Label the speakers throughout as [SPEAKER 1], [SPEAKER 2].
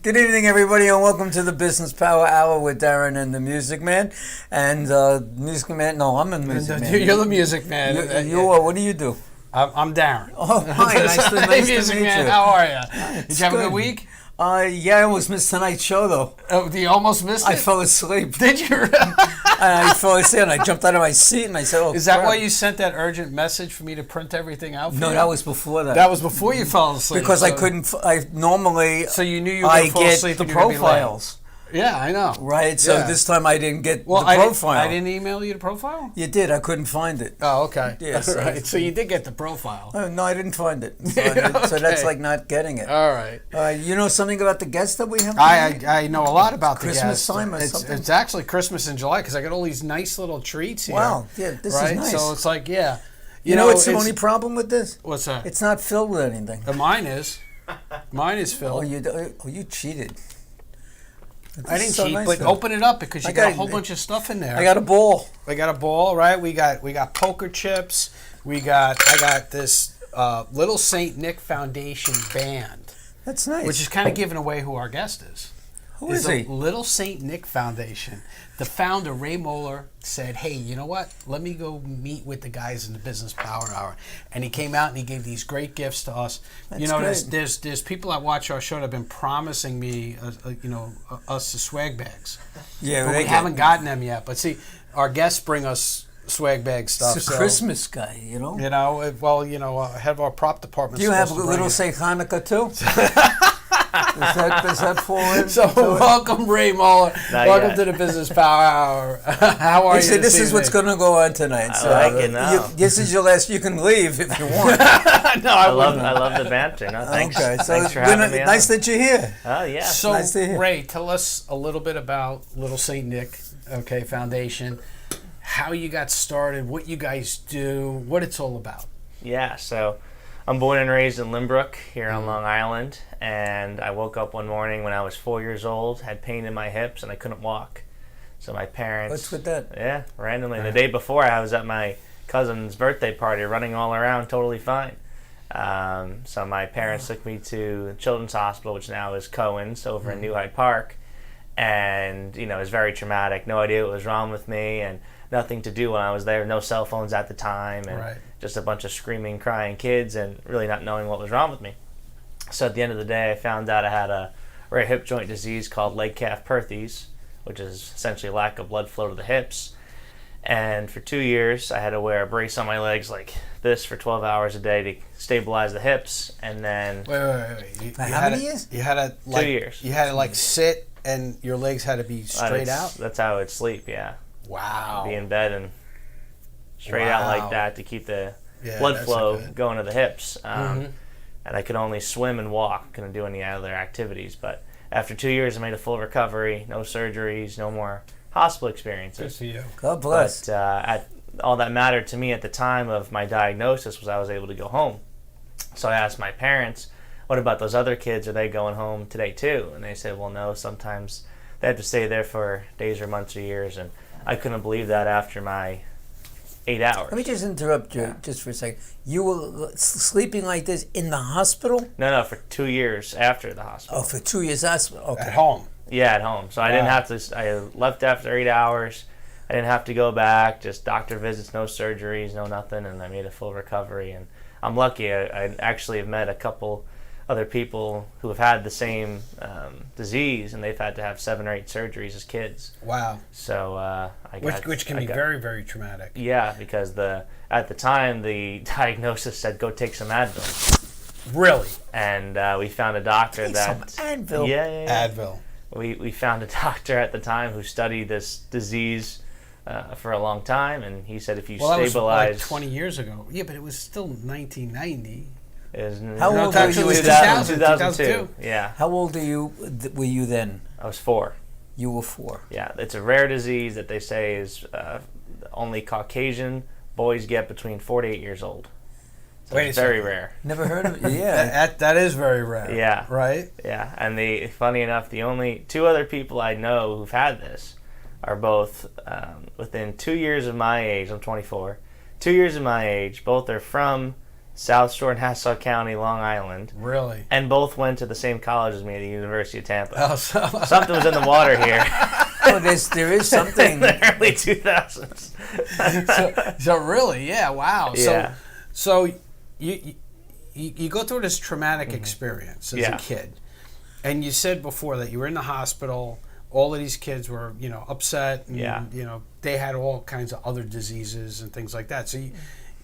[SPEAKER 1] Good evening, everybody, and welcome to the Business Power Hour with Darren and the Music Man. And Music Man, no, I'm the Music Man.
[SPEAKER 2] You're the Music Man.
[SPEAKER 1] You are. What do you do?
[SPEAKER 2] I'm Darren.
[SPEAKER 1] Oh, hi. Nice to
[SPEAKER 2] Music
[SPEAKER 1] meet
[SPEAKER 2] Man,
[SPEAKER 1] you.
[SPEAKER 2] how are you? Did you have a good week?
[SPEAKER 1] Yeah, I almost missed tonight's show, though.
[SPEAKER 2] Oh, you almost missed it?
[SPEAKER 1] I fell asleep.
[SPEAKER 2] Did you?
[SPEAKER 1] And I fell asleep, and I jumped out of my seat, and I said, oh,
[SPEAKER 2] Is that
[SPEAKER 1] crap.
[SPEAKER 2] why you sent that urgent message for me to print everything out for
[SPEAKER 1] No,
[SPEAKER 2] you?
[SPEAKER 1] that was before that.
[SPEAKER 2] That was before you fell asleep.
[SPEAKER 1] Because I couldn't, normally,
[SPEAKER 2] So you knew you were going to fall asleep
[SPEAKER 1] the
[SPEAKER 2] and you were going to be late.
[SPEAKER 1] profiles.
[SPEAKER 2] Yeah, I know.
[SPEAKER 1] Right, so
[SPEAKER 2] Yeah.
[SPEAKER 1] this time I didn't get the
[SPEAKER 2] I
[SPEAKER 1] profile.
[SPEAKER 2] didn't email you the profile?
[SPEAKER 1] You did, I couldn't find it.
[SPEAKER 2] Oh, okay.
[SPEAKER 1] Yeah, so-
[SPEAKER 2] right. So you did get the profile.
[SPEAKER 1] No, I didn't find it. So,
[SPEAKER 2] Okay.
[SPEAKER 1] so that's like not getting it.
[SPEAKER 2] All right.
[SPEAKER 1] You know something about the guests that we have tonight?
[SPEAKER 2] I know a lot about the
[SPEAKER 1] Christmas
[SPEAKER 2] guests.
[SPEAKER 1] time or something?
[SPEAKER 2] It's actually Christmas in July because I got all these nice little treats here.
[SPEAKER 1] Wow, yeah, this
[SPEAKER 2] right?
[SPEAKER 1] is nice.
[SPEAKER 2] So it's like, yeah.
[SPEAKER 1] You know what's the only problem with this?
[SPEAKER 2] What's that?
[SPEAKER 1] It's not filled with anything.
[SPEAKER 2] Mine is. Mine is filled.
[SPEAKER 1] You cheated.
[SPEAKER 2] I didn't
[SPEAKER 1] so
[SPEAKER 2] cheat,
[SPEAKER 1] nice,
[SPEAKER 2] but
[SPEAKER 1] though.
[SPEAKER 2] open it up because you
[SPEAKER 1] I
[SPEAKER 2] got a
[SPEAKER 1] got-
[SPEAKER 2] whole bunch of stuff in there.
[SPEAKER 1] I got a ball.
[SPEAKER 2] We got a ball, right? We got poker chips. I got this Little Saint Nick Foundation band,
[SPEAKER 1] That's nice.
[SPEAKER 2] which is kind of giving away who our guest is.
[SPEAKER 1] Who is he?
[SPEAKER 2] The Little Saint Nick Foundation. The founder, Ray Mohler, said, hey, you know what? Let me go meet with the guys in the Business Power Hour. And he came out and he gave these great gifts to us.
[SPEAKER 1] That's
[SPEAKER 2] you know,
[SPEAKER 1] great.
[SPEAKER 2] there's people that watch our show that have been promising me, us the swag bags.
[SPEAKER 1] Yeah,
[SPEAKER 2] But we haven't gotten them yet. But see, our guests bring us swag bag stuff.
[SPEAKER 1] It's a
[SPEAKER 2] so,
[SPEAKER 1] Christmas guy, you know?
[SPEAKER 2] You know, well, head of our prop department.
[SPEAKER 1] Do you have a little say Hanukkah too? Does that fall in?
[SPEAKER 2] So welcome, Ray Mohler.
[SPEAKER 3] Not
[SPEAKER 2] Welcome
[SPEAKER 3] yet.
[SPEAKER 2] to the Business Power Hour. How are
[SPEAKER 1] He
[SPEAKER 2] you?
[SPEAKER 1] said this is what's going to go on tonight. So
[SPEAKER 3] like it now.
[SPEAKER 1] this is your last. You can leave if you want.
[SPEAKER 3] I love the banter. No, thanks.
[SPEAKER 1] Okay, so
[SPEAKER 3] Thanks for having me
[SPEAKER 1] nice
[SPEAKER 3] on.
[SPEAKER 1] that you're here.
[SPEAKER 3] Oh yeah.
[SPEAKER 2] So,
[SPEAKER 1] nice to hear.
[SPEAKER 2] Ray, tell us a little bit about Little Saint Nick, Foundation, how you got started, what you guys do, what it's all about.
[SPEAKER 3] Yeah. So, I'm born and raised in Limbrook here on Long Island, and I woke up one morning when I was 4 years old, had pain in my hips, and I couldn't walk. So my parents.
[SPEAKER 1] What's with that?
[SPEAKER 3] Yeah, randomly. The day before, I was at my cousin's birthday party, running all around, totally fine. So my parents took me to Children's Hospital, which now is Cohen's, over in New Hyde Park, and it was very traumatic. No idea what was wrong with me, and nothing to do when I was there. No cell phones at the time, and just a bunch of screaming, crying kids, and really not knowing what was wrong with me. So at the end of the day, I found out I had a rare hip joint disease called leg calf Perthes, which is essentially lack of blood flow to the hips. And for 2 years, I had to wear a brace on my legs like this for 12 hours a day to stabilize the hips. And then
[SPEAKER 2] Wait.
[SPEAKER 1] How many years?
[SPEAKER 2] You had to
[SPEAKER 3] 2 years.
[SPEAKER 2] You had to sit, and your legs had to be straight out.
[SPEAKER 3] That's how I would sleep. Yeah,
[SPEAKER 2] Wow.
[SPEAKER 3] be in bed and straight out like that to keep the blood
[SPEAKER 2] that's
[SPEAKER 3] flow
[SPEAKER 2] good.
[SPEAKER 3] going to the hips. And I could only swim and walk, couldn't do any other activities. But after 2 years, I made a full recovery, no surgeries, no more hospital
[SPEAKER 2] Good
[SPEAKER 3] experiences.
[SPEAKER 2] for you.
[SPEAKER 1] God bless.
[SPEAKER 3] But all that mattered to me at the time of my diagnosis was I was able to go home. So I asked my parents, what about those other kids? Are they going home today too? And they said, well, no, sometimes they have to stay there for days or months or years. And I couldn't believe that after my 8 hours.
[SPEAKER 1] Let me just interrupt you just for a second. You were sleeping like this in the hospital?
[SPEAKER 3] No, for 2 years after the hospital.
[SPEAKER 1] Oh, for 2 years. Okay.
[SPEAKER 2] At home.
[SPEAKER 3] Yeah, at home. So I didn't have to, I left after 8 hours. I didn't have to go back, just doctor visits, no surgeries, no nothing, and I made a full recovery. And I'm lucky. I actually have met a couple other people who have had the same disease, and they've had to have 7 or 8 surgeries as kids.
[SPEAKER 2] Wow.
[SPEAKER 3] So
[SPEAKER 2] Which can be very, very traumatic.
[SPEAKER 3] Yeah, because at the time the diagnosis said go take some Advil,
[SPEAKER 2] Really?
[SPEAKER 3] and we found a doctor
[SPEAKER 1] Take
[SPEAKER 3] that
[SPEAKER 1] some Advil.
[SPEAKER 3] Yeah.
[SPEAKER 2] Advil.
[SPEAKER 3] We found a doctor at the time who studied this disease for a long time, and he said if you
[SPEAKER 2] Well, that was
[SPEAKER 3] stabilize,
[SPEAKER 2] like 20 years ago. Yeah, but it was still 1990.
[SPEAKER 1] How old
[SPEAKER 2] were
[SPEAKER 1] were
[SPEAKER 2] you
[SPEAKER 1] you?
[SPEAKER 2] in
[SPEAKER 3] 2002. Yeah,
[SPEAKER 1] How old were you then?
[SPEAKER 3] I was 4.
[SPEAKER 1] You were 4.
[SPEAKER 3] Yeah, it's a rare disease that they say is only Caucasian boys get between 4 to 8 years old. So
[SPEAKER 2] Wait
[SPEAKER 3] it's
[SPEAKER 2] a
[SPEAKER 3] very
[SPEAKER 2] second.
[SPEAKER 3] rare.
[SPEAKER 1] Never heard of it? Yeah.
[SPEAKER 2] That is very rare.
[SPEAKER 3] Yeah.
[SPEAKER 2] Right?
[SPEAKER 3] Yeah, and funny enough, the only 2 other people I know who've had this are both within 2 years of my age. I'm 24. 2 years of my age. Both are from South Shore, Nassau County, Long Island.
[SPEAKER 2] Really?
[SPEAKER 3] And both went to the same college as me at the University of Tampa.
[SPEAKER 2] Oh, so
[SPEAKER 3] Something was in the water here.
[SPEAKER 1] Oh, there is something.
[SPEAKER 3] In the early 2000s.
[SPEAKER 2] so really, yeah, wow.
[SPEAKER 3] Yeah.
[SPEAKER 2] So you go through this traumatic experience as a kid, and you said before that you were in the hospital. All of these kids were, upset, and they had all kinds of other diseases and things like that. So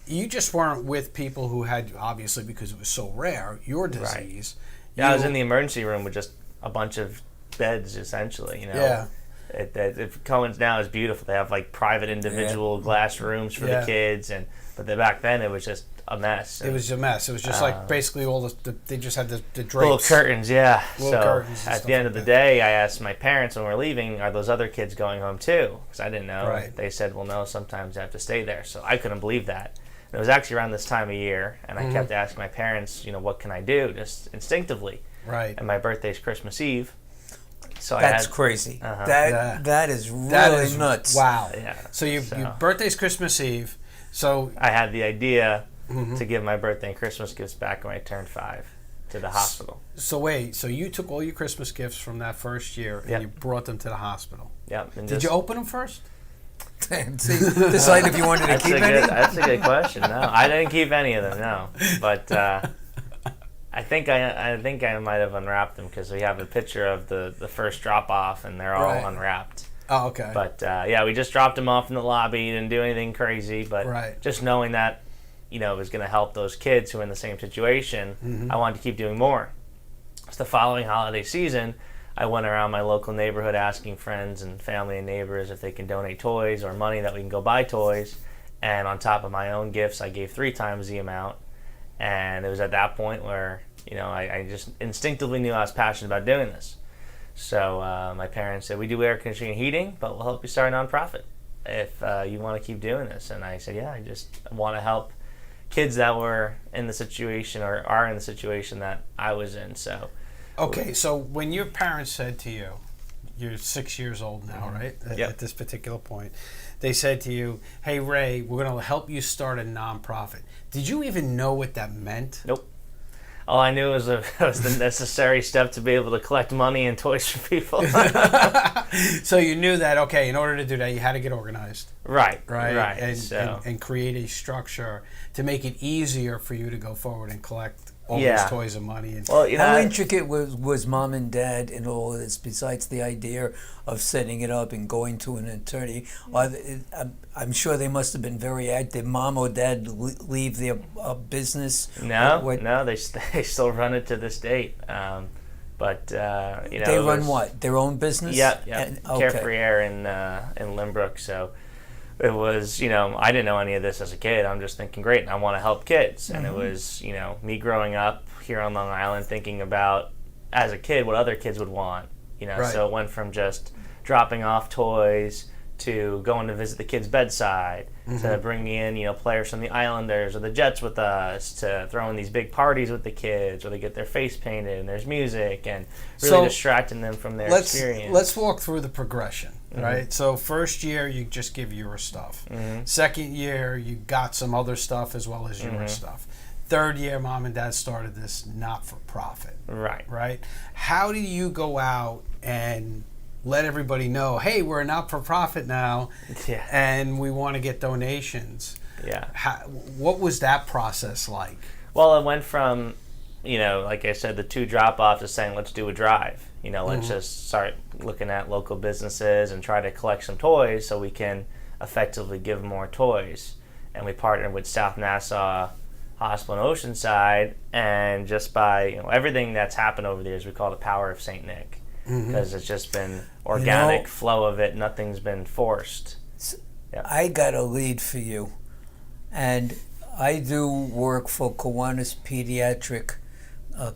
[SPEAKER 2] you just weren't with people who had, obviously, because it was so rare, your disease.
[SPEAKER 3] Right. Yeah, I was in the emergency room with just a bunch of beds, essentially.
[SPEAKER 2] Yeah.
[SPEAKER 3] If Cohen's now is beautiful. They have like private individual glass rooms for the kids, but back then it was just a mess.
[SPEAKER 2] It was a mess. It was just like basically all they just had the drapes.
[SPEAKER 3] Little curtains, yeah.
[SPEAKER 2] Little curtains
[SPEAKER 3] at the end of the day, I asked my parents when we were leaving, are those other kids going home too? Because I didn't know.
[SPEAKER 2] Right.
[SPEAKER 3] They said, well, no, sometimes you have to stay there. So I couldn't believe that. And it was actually around this time of year, and I kept asking my parents, what can I do, just instinctively.
[SPEAKER 2] Right.
[SPEAKER 3] And my birthday's Christmas Eve. So
[SPEAKER 1] That's crazy. That is really nuts.
[SPEAKER 2] Wow.
[SPEAKER 3] Yeah.
[SPEAKER 2] So your birthday's Christmas Eve. So
[SPEAKER 3] I had the idea to give my birthday and Christmas gifts back when I turned 5 to the hospital.
[SPEAKER 2] So wait, so you took all your Christmas gifts from that first year and you brought them to the hospital.
[SPEAKER 3] Yep. And
[SPEAKER 2] did you open them first?
[SPEAKER 1] See, decide if you wanted to keep any.
[SPEAKER 3] That's a good question. No, I didn't keep any of them. No, but I think I might have unwrapped them because we have a picture of the first drop off and they're all unwrapped.
[SPEAKER 2] Oh, okay.
[SPEAKER 3] But we just dropped them off in the lobby. Didn't do anything crazy, but just knowing that it was going to help those kids who are in the same situation, I wanted to keep doing more. So the following holiday season, I went around my local neighborhood asking friends and family and neighbors if they can donate toys or money that we can go buy toys. And on top of my own gifts, I gave 3 times the amount. And it was at that point where, I just instinctively knew I was passionate about doing this. So my parents said, we do air conditioning and heating, but we'll help you start a nonprofit if you want to keep doing this. And I said, yeah, I just want to help kids that were in the situation or are in the situation that I was in. So,
[SPEAKER 2] okay, so when your parents said to you, you're 6 years old now, right?
[SPEAKER 3] Yep.
[SPEAKER 2] At this particular point, they said to you, hey, Ray, we're going to help you start a nonprofit. Did you even know what that meant?
[SPEAKER 3] Nope. All I knew was the necessary step to be able to collect money and toys for people.
[SPEAKER 2] So you knew that, okay, in order to do that, you had to get organized.
[SPEAKER 3] Right.
[SPEAKER 2] And create a structure to make it easier for you to go forward and collect all these toys and money. And
[SPEAKER 1] how intricate was mom and dad in all of this, besides the idea of setting it up and going to an attorney? I'm sure they must have been very active. Did mom or dad leave their business?
[SPEAKER 3] No, they still run it to this date. But
[SPEAKER 1] they run what? Their own business?
[SPEAKER 3] Yeah. Carefree Air in Limbrook. So it was, I didn't know any of this as a kid. I'm just thinking, great, I want to help kids. And it was, me growing up here on Long Island thinking about, as a kid, what other kids would want. So it went from just dropping off toys to going to visit the kids' bedside, to bringing in, players from the Islanders or the Jets with us, to throwing these big parties with the kids where they get their face painted and there's music and really distracting them from their experience.
[SPEAKER 2] Let's walk through the progression, right? So first year, you just give your stuff. Second year, you got some other stuff as well as your stuff. Third year, mom and dad started this not-for-profit. Right? How do you go out and let everybody know, hey, we're a not-for-profit now, and we want to get donations? What was that process like?
[SPEAKER 3] Well, it went from, like I said, the 2 drop-offs to saying, let's do a drive. Let's just start looking at local businesses and try to collect some toys so we can effectively give more toys. And we partnered with South Nassau Hospital in Oceanside, and just by everything that's happened over the years, we call it the power of St. Nick. Because it's just been organic flow of it. Nothing's been forced.
[SPEAKER 1] I got a lead for you. And I do work for Kiwanis Pediatric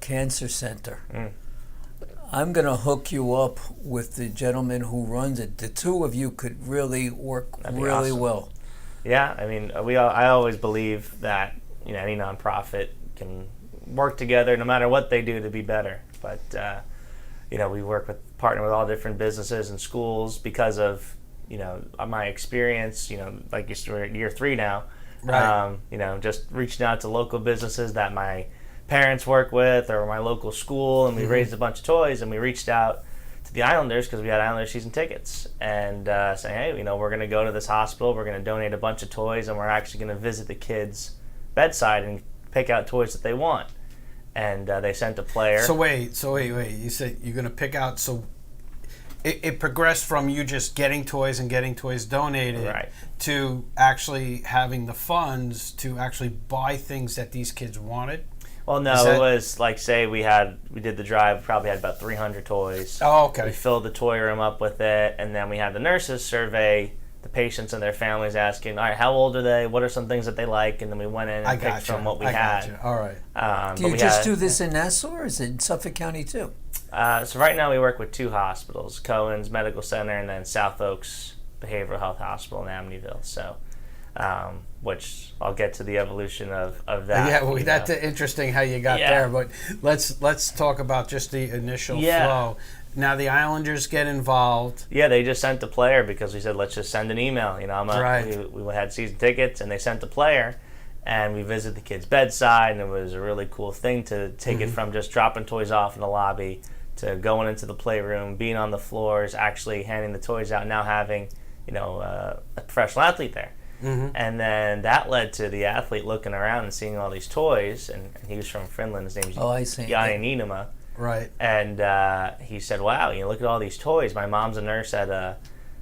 [SPEAKER 1] Cancer Center. I'm going to hook you up with the gentleman who runs it. The 2 of you could really work really
[SPEAKER 3] awesome.
[SPEAKER 1] well.
[SPEAKER 3] Yeah, I mean, I always believe that any nonprofit can work together no matter what they do to be better. But we partner with all different businesses and schools because of my experience. Like we're year 3 now.
[SPEAKER 2] Right.
[SPEAKER 3] Just reaching out to local businesses that my parents work with or my local school, and we raised a bunch of toys, and we reached out to the Islanders because we had Islander season tickets, and saying, hey, we're going to go to this hospital, we're going to donate a bunch of toys, and we're actually going to visit the kids' bedside and pick out toys that they want. And they sent a player.
[SPEAKER 2] So wait. You said you're going to pick out. So it progressed from you just getting toys and getting toys donated,
[SPEAKER 3] Right,
[SPEAKER 2] to actually having the funds to actually buy things that these kids wanted.
[SPEAKER 3] Well, no, it was like, say we did the drive, probably had about 300 toys.
[SPEAKER 2] Oh, okay.
[SPEAKER 3] We filled the toy room up with it, and then we had the nurses survey the patients and their families, asking, all right, how old are they? What are some things that they like? And then we went in and picked from what we had.
[SPEAKER 2] All right.
[SPEAKER 1] Do you just do this in Nassau, or is it in Suffolk County too?
[SPEAKER 3] So right now we work with 2 hospitals, Cohen's Medical Center and then South Oaks Behavioral Health Hospital in Amityville. So, which I'll get to the evolution of that.
[SPEAKER 2] Yeah, well, that's interesting how you got there. But let's talk about just the initial flow. Now the Islanders get involved.
[SPEAKER 3] Yeah, they just sent the player because we said, let's just send an email. We had season tickets, and they sent the player, and we visited the kid's bedside, and it was a really cool thing to take it from just dropping toys off in the lobby to going into the playroom, being on the floors, actually handing the toys out, now having a professional athlete there. And then that led to the athlete looking around and seeing all these toys, and he was from Finland. His name's Jani Niinema.
[SPEAKER 2] Right.
[SPEAKER 3] And he said, wow, look at all these toys. My mom's a nurse at a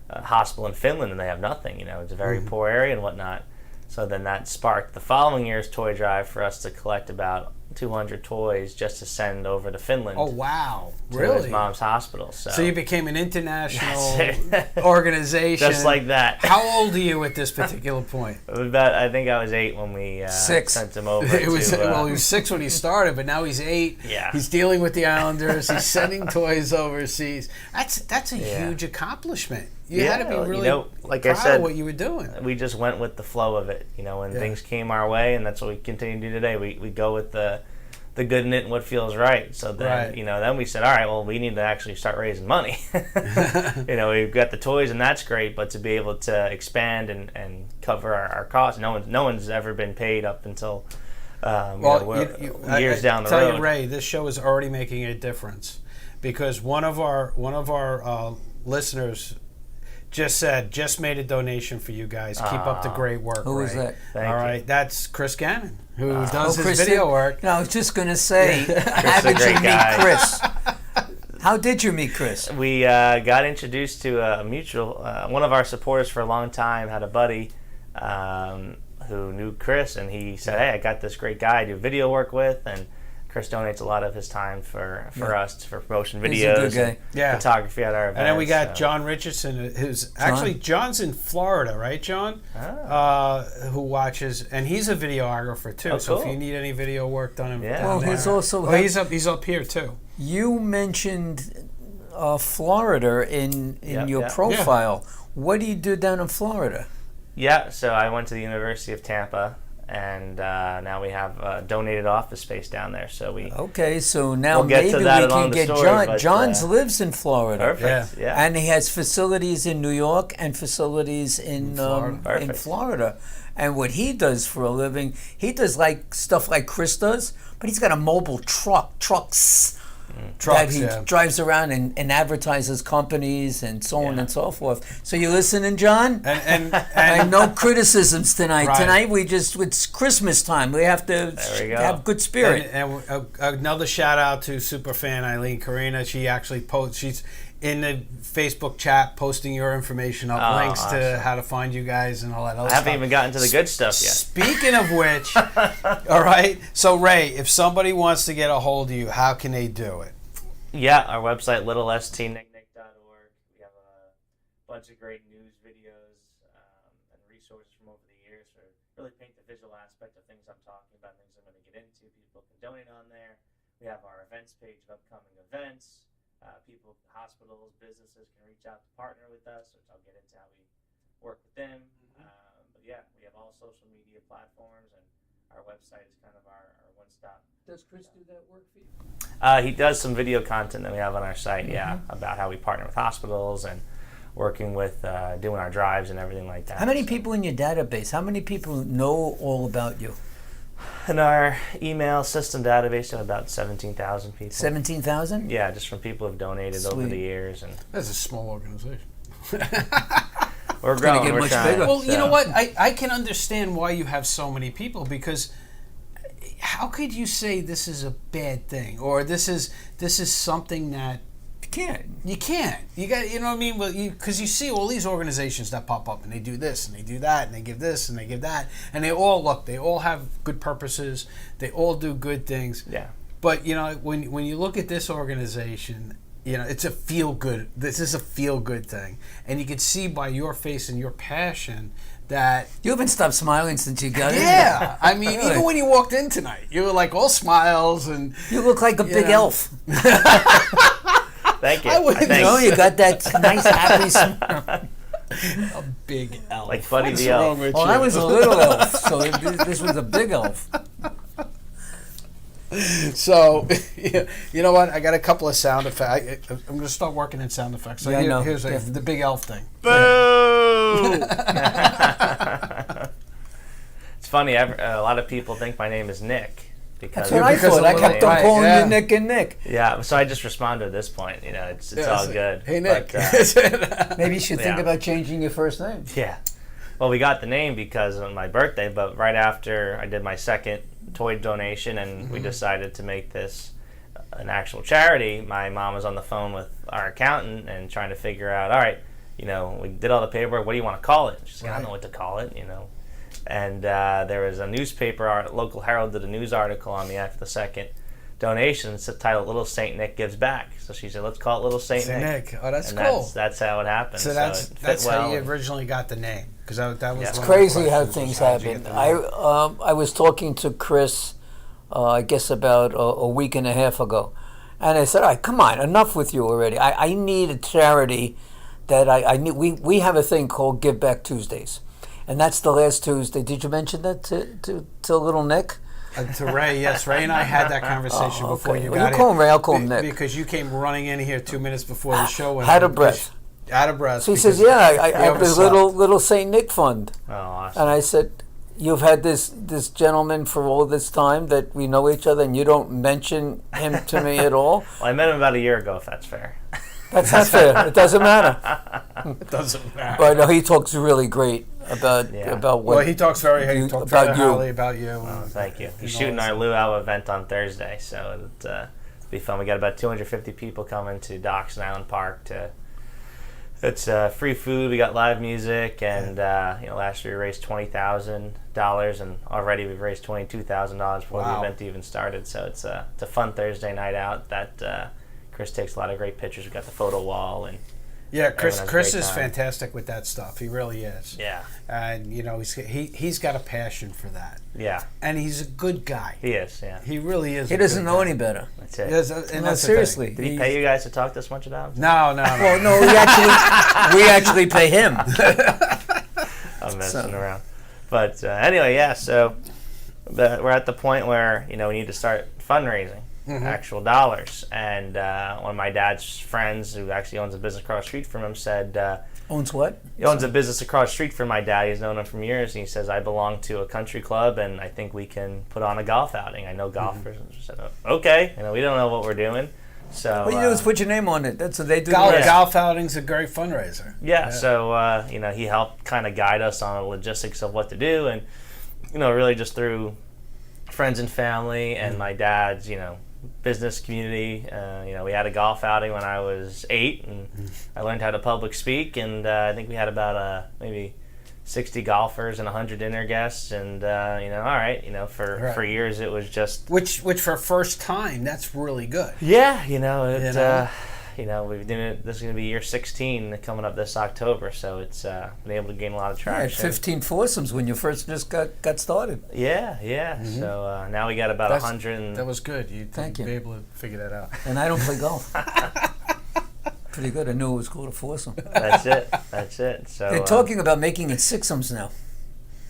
[SPEAKER 3] hospital in Finland, and they have nothing. It's a very poor area and whatnot. So then that sparked the following year's toy drive for us to collect about 200 toys just to send over to Finland.
[SPEAKER 2] Oh, wow.
[SPEAKER 3] To
[SPEAKER 2] Really?
[SPEAKER 3] his mom's hospital. So
[SPEAKER 2] you became an international organization.
[SPEAKER 3] Just like that.
[SPEAKER 2] How old are you at this particular point?
[SPEAKER 3] I think I was 8 when we sent him over.
[SPEAKER 2] He was 6 when he started, but now he's 8.
[SPEAKER 3] Yeah.
[SPEAKER 2] He's dealing with the Islanders. He's sending toys overseas. That's a huge accomplishment. You had to be really
[SPEAKER 3] like
[SPEAKER 2] proud
[SPEAKER 3] I said,
[SPEAKER 2] of what you were doing.
[SPEAKER 3] We just went with the flow of it, when things came our way, and that's what we continue to do today. We go with the good in it and what feels right. So then, then we said, all right, well, we need to actually start raising money. We've got the toys, and that's great, but to be able to expand and cover our costs, no one's ever been paid up until years down the road.
[SPEAKER 2] I tell you, Ray, this show is already making a difference, because one of our listeners just made a donation for you guys. Keep up the great work.
[SPEAKER 1] Who was that?
[SPEAKER 3] Thank you.
[SPEAKER 2] All right, that's Chris Gannon, who does his video work.
[SPEAKER 1] No, I was just going to say, how did you meet Chris? How did you meet Chris?
[SPEAKER 3] We got introduced to a mutual, one of our supporters for a long time had a buddy who knew Chris, and he said, hey, I got this great guy I do video work with, and Chris donates a lot of his time for us for promotion videos, and photography at our events.
[SPEAKER 2] And then we got John Richardson, who's actually John's in Florida, right, John? Who watches, and he's a videographer too. So if you need any video work done,
[SPEAKER 1] he's also
[SPEAKER 2] he's up here too.
[SPEAKER 1] You mentioned Florida in your profile. What do you do down in Florida?
[SPEAKER 3] Yeah, so I went to the University of Tampa. And now we have donated office space down there, so
[SPEAKER 1] so now maybe we can get John. John's lives in Florida.
[SPEAKER 3] Perfect. Yeah.
[SPEAKER 1] And he has facilities in New York and facilities in Florida. And what he does for a living, he does like stuff like Chris does, but he's got a mobile trucks that he drives around and advertises companies and so on and so forth. So you listening, John? And no criticisms tonight.
[SPEAKER 2] Right.
[SPEAKER 1] Tonight it's Christmas time. We have to have good spirit.
[SPEAKER 2] And another shout out to superfan Eileen Karina. She actually she's in the Facebook chat posting your information up, links to how to find you guys and all that other stuff.
[SPEAKER 3] I haven't even gotten to the good stuff yet.
[SPEAKER 2] Speaking of which, all right, so Ray, if somebody wants to get a hold of you, how can they do it?
[SPEAKER 3] Yeah, our website, littlestnicknick.org. We have a bunch of great news videos and resources from over the years to really paint the visual aspect of things I'm talking about, things I'm going to get into. People can donate on there. We have our events page of upcoming events. People, hospitals, businesses can reach out to partner with us, which I'll get into how we work with them. But yeah, we have all social media platforms, and our website is kind of our one-stop.
[SPEAKER 1] Does Chris do that work for you?
[SPEAKER 3] He does some video content that we have on our site, about how we partner with hospitals and working with doing our drives and everything like that.
[SPEAKER 1] How many people in your database? How many people know all about you?
[SPEAKER 3] In our email system database, we have about 17,000 people.
[SPEAKER 1] 17,000?
[SPEAKER 3] Yeah, just from people who have donated over
[SPEAKER 1] Sweet.
[SPEAKER 3] the years, and
[SPEAKER 2] That's a small organization.
[SPEAKER 3] we're growing.
[SPEAKER 1] get
[SPEAKER 3] We're
[SPEAKER 1] much
[SPEAKER 3] trying.
[SPEAKER 1] bigger.
[SPEAKER 2] Well, you know what? I can understand why you have so many people, because how could you say this is a bad thing, or this is something that you can't. You got, you know what I mean? Well, because you see all these organizations that pop up and they do this and they do that and they give this and they give that, and they all have good purposes. They all do good things.
[SPEAKER 3] Yeah.
[SPEAKER 2] But you know, when you look at this organization, you know, it's a feel good. This is a feel good thing, and you can see by your face and your passion that
[SPEAKER 1] You haven't stopped smiling since you got in.
[SPEAKER 2] yeah. I mean,
[SPEAKER 1] Really?
[SPEAKER 2] even when you walked in tonight, you were like all smiles and
[SPEAKER 1] You look like a big
[SPEAKER 2] know.
[SPEAKER 1] elf.
[SPEAKER 3] Thank you.
[SPEAKER 2] I wouldn't
[SPEAKER 3] Thanks.
[SPEAKER 1] You know, you got that nice, happy smile.
[SPEAKER 2] a big elf.
[SPEAKER 3] Like Buddy
[SPEAKER 2] What's
[SPEAKER 3] the elf.
[SPEAKER 2] wrong with
[SPEAKER 1] Well,
[SPEAKER 2] you?
[SPEAKER 1] I was a little elf, so this was a big elf.
[SPEAKER 2] So, you know what? I got a couple of sound effects. I'm going to start working in sound effects. So
[SPEAKER 1] Yeah, I know.
[SPEAKER 2] here's
[SPEAKER 1] Yeah.
[SPEAKER 2] the big elf thing.
[SPEAKER 3] Boo! It's funny. A lot of people think my name is Nick because
[SPEAKER 1] That's what I
[SPEAKER 2] because
[SPEAKER 1] thought.
[SPEAKER 2] of
[SPEAKER 1] I
[SPEAKER 2] little-
[SPEAKER 1] kept on
[SPEAKER 2] right,
[SPEAKER 1] calling
[SPEAKER 2] yeah.
[SPEAKER 1] you Nick and Nick.
[SPEAKER 3] yeah. So I just responded at this point. You know, it's all good.
[SPEAKER 2] Hey, Nick.
[SPEAKER 3] But,
[SPEAKER 1] Maybe you should think
[SPEAKER 3] Yeah.
[SPEAKER 1] about changing your first name.
[SPEAKER 3] yeah. Well, we got the name because of my birthday, but right after I did my second toy donation and we decided to make this an actual charity, my mom was on the phone with our accountant and trying to figure out, all right, you know, we did all the paperwork, what do you want to call it? She's like, I don't know what to call it, you know. And there was a newspaper, our local Herald did a news article on me after the second donation. It's titled "Little Saint Nick Gives Back." So she said, "Let's call it Little Saint Nick."
[SPEAKER 2] Oh, that's
[SPEAKER 3] And
[SPEAKER 2] cool.
[SPEAKER 3] that's how it happened.
[SPEAKER 2] So
[SPEAKER 3] it
[SPEAKER 2] that's
[SPEAKER 3] fit
[SPEAKER 2] how
[SPEAKER 3] well.
[SPEAKER 2] you originally got the name, because that was
[SPEAKER 3] Yeah.
[SPEAKER 2] one
[SPEAKER 3] It's
[SPEAKER 2] of the
[SPEAKER 1] Crazy how
[SPEAKER 2] questions,
[SPEAKER 1] things
[SPEAKER 2] was how'd you
[SPEAKER 1] happen.
[SPEAKER 2] get the name?
[SPEAKER 1] I was talking to Chris, I guess about a week and a half ago, and I said, "All right, come on, enough with you already. I need a charity that I need. We have a thing called Give Back Tuesdays, and that's the last Tuesday. Did you mention that to little Nick?
[SPEAKER 2] To Ray, yes. Ray and I had that conversation before
[SPEAKER 1] okay.
[SPEAKER 2] you
[SPEAKER 1] Well,
[SPEAKER 2] got
[SPEAKER 1] you
[SPEAKER 2] here.
[SPEAKER 1] call him Ray, I'll call him Nick.
[SPEAKER 2] Because you came running in here 2 minutes before the show went
[SPEAKER 1] Out
[SPEAKER 2] on,
[SPEAKER 1] of breath.
[SPEAKER 2] Out of breath.
[SPEAKER 1] So he says,
[SPEAKER 2] because
[SPEAKER 1] "Yeah, I
[SPEAKER 2] he
[SPEAKER 1] have this
[SPEAKER 2] overslept.
[SPEAKER 1] little Saint Nick fund."
[SPEAKER 3] Oh, awesome.
[SPEAKER 1] And I said, "You've had this gentleman for all this time that we know each other, and you don't mention him to me at all?
[SPEAKER 3] Well, I met him about a year ago, if that's fair.
[SPEAKER 1] That's not fair. It doesn't matter."
[SPEAKER 2] It doesn't matter.
[SPEAKER 1] But no, he talks really great about
[SPEAKER 3] Yeah.
[SPEAKER 1] about what.
[SPEAKER 2] Well, he talks very
[SPEAKER 1] about
[SPEAKER 2] very
[SPEAKER 1] you.
[SPEAKER 2] highly about you.
[SPEAKER 3] Oh, thank you. He's
[SPEAKER 2] and
[SPEAKER 3] shooting
[SPEAKER 2] all
[SPEAKER 3] our
[SPEAKER 2] that
[SPEAKER 3] luau event on Thursday, so it'll be fun. We got about 250 people coming to Docks and Island Park to. It's free food. We got live music, and last year we raised $20,000, and already we've raised $22,000 before the
[SPEAKER 2] Wow.
[SPEAKER 3] event even started. So it's a fun Thursday night out. That Chris takes a lot of great pictures. We got the photo wall, and
[SPEAKER 2] Yeah, Chris
[SPEAKER 3] Everyone has a
[SPEAKER 2] Chris
[SPEAKER 3] great
[SPEAKER 2] is
[SPEAKER 3] time.
[SPEAKER 2] fantastic with that stuff. He really is.
[SPEAKER 3] yeah,
[SPEAKER 2] And you know, he's got a passion for that,
[SPEAKER 3] yeah,
[SPEAKER 2] and he's a good guy.
[SPEAKER 3] he is. Yeah,
[SPEAKER 2] He really is.
[SPEAKER 1] he
[SPEAKER 2] a
[SPEAKER 1] doesn't
[SPEAKER 2] good
[SPEAKER 1] know
[SPEAKER 2] guy.
[SPEAKER 1] any better.
[SPEAKER 3] that's it.
[SPEAKER 2] Yes, and
[SPEAKER 1] No,
[SPEAKER 2] that's the thing.
[SPEAKER 1] seriously.
[SPEAKER 3] Did he pay you guys to talk this much about him?
[SPEAKER 2] No.
[SPEAKER 1] Well, no, we actually pay him.
[SPEAKER 3] I'm messing around. But anyway, yeah, so we're at the point where, we need to start fundraising, actual dollars. And one of my dad's friends, who actually owns a business across the street from him, said,
[SPEAKER 1] Owns what?
[SPEAKER 3] he owns a business across the street from my dad. He's known him for years. And he says, I belong to a country club, and I think we can put on a golf outing. I know golfers. And I said, okay. We don't know what we're doing. So
[SPEAKER 1] All you do is put your name on it. That's what they do.
[SPEAKER 2] Golf,
[SPEAKER 1] the rest.
[SPEAKER 2] golf outing's a great fundraiser.
[SPEAKER 3] Yeah, so he helped kind of guide us on the logistics of what to do, and really just through friends and family and my dad's business community. We had a golf outing when I was 8, and I learned how to public speak, and I think we had about maybe 60 golfers and 100 dinner guests, and all right, for years it was just
[SPEAKER 2] Which for first time, that's really good.
[SPEAKER 3] yeah, we've done it. This is going to be year 16 coming up this October, so it's been able to gain a lot of
[SPEAKER 1] You had
[SPEAKER 3] traction.
[SPEAKER 1] 15 foursomes when you first just got started.
[SPEAKER 3] Yeah. So now we got about 100.
[SPEAKER 2] That was good. You'd
[SPEAKER 1] Thank you.
[SPEAKER 2] be able to figure that out.
[SPEAKER 1] And I don't play golf. Pretty good. I knew it was called a foursome.
[SPEAKER 3] That's it. So
[SPEAKER 1] They're talking about making it sixsomes now.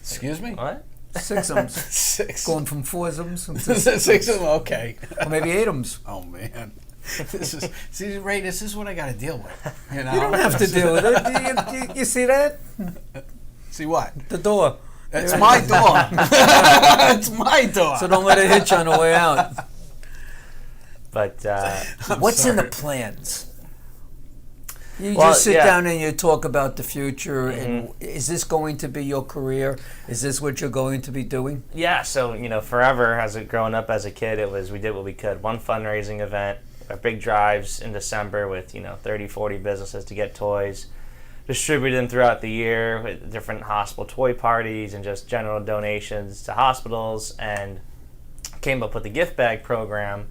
[SPEAKER 2] Excuse me?
[SPEAKER 3] what?
[SPEAKER 1] Sixsomes.
[SPEAKER 2] Six.
[SPEAKER 1] Going from foursomes to
[SPEAKER 2] Six of them, okay.
[SPEAKER 1] or maybe eightums.
[SPEAKER 2] Oh, man. See, Ray, this is what I got to deal with. You know?
[SPEAKER 1] You don't have to deal with it. You see that?
[SPEAKER 2] See what?
[SPEAKER 1] The door.
[SPEAKER 2] It's my door. It's my door.
[SPEAKER 1] So don't let it hit you on the way out.
[SPEAKER 3] But
[SPEAKER 1] What's in the plans? You
[SPEAKER 3] Well,
[SPEAKER 1] just sit
[SPEAKER 3] yeah.
[SPEAKER 1] down and you talk about the future. And is this going to be your career? Is this what you're going to be doing?
[SPEAKER 3] yeah, so forever growing up as a kid, we did what we could. One fundraising event, our big drives in December with 30, 40 businesses to get toys, distribute them throughout the year with different hospital toy parties and just general donations to hospitals, and came up with the gift bag program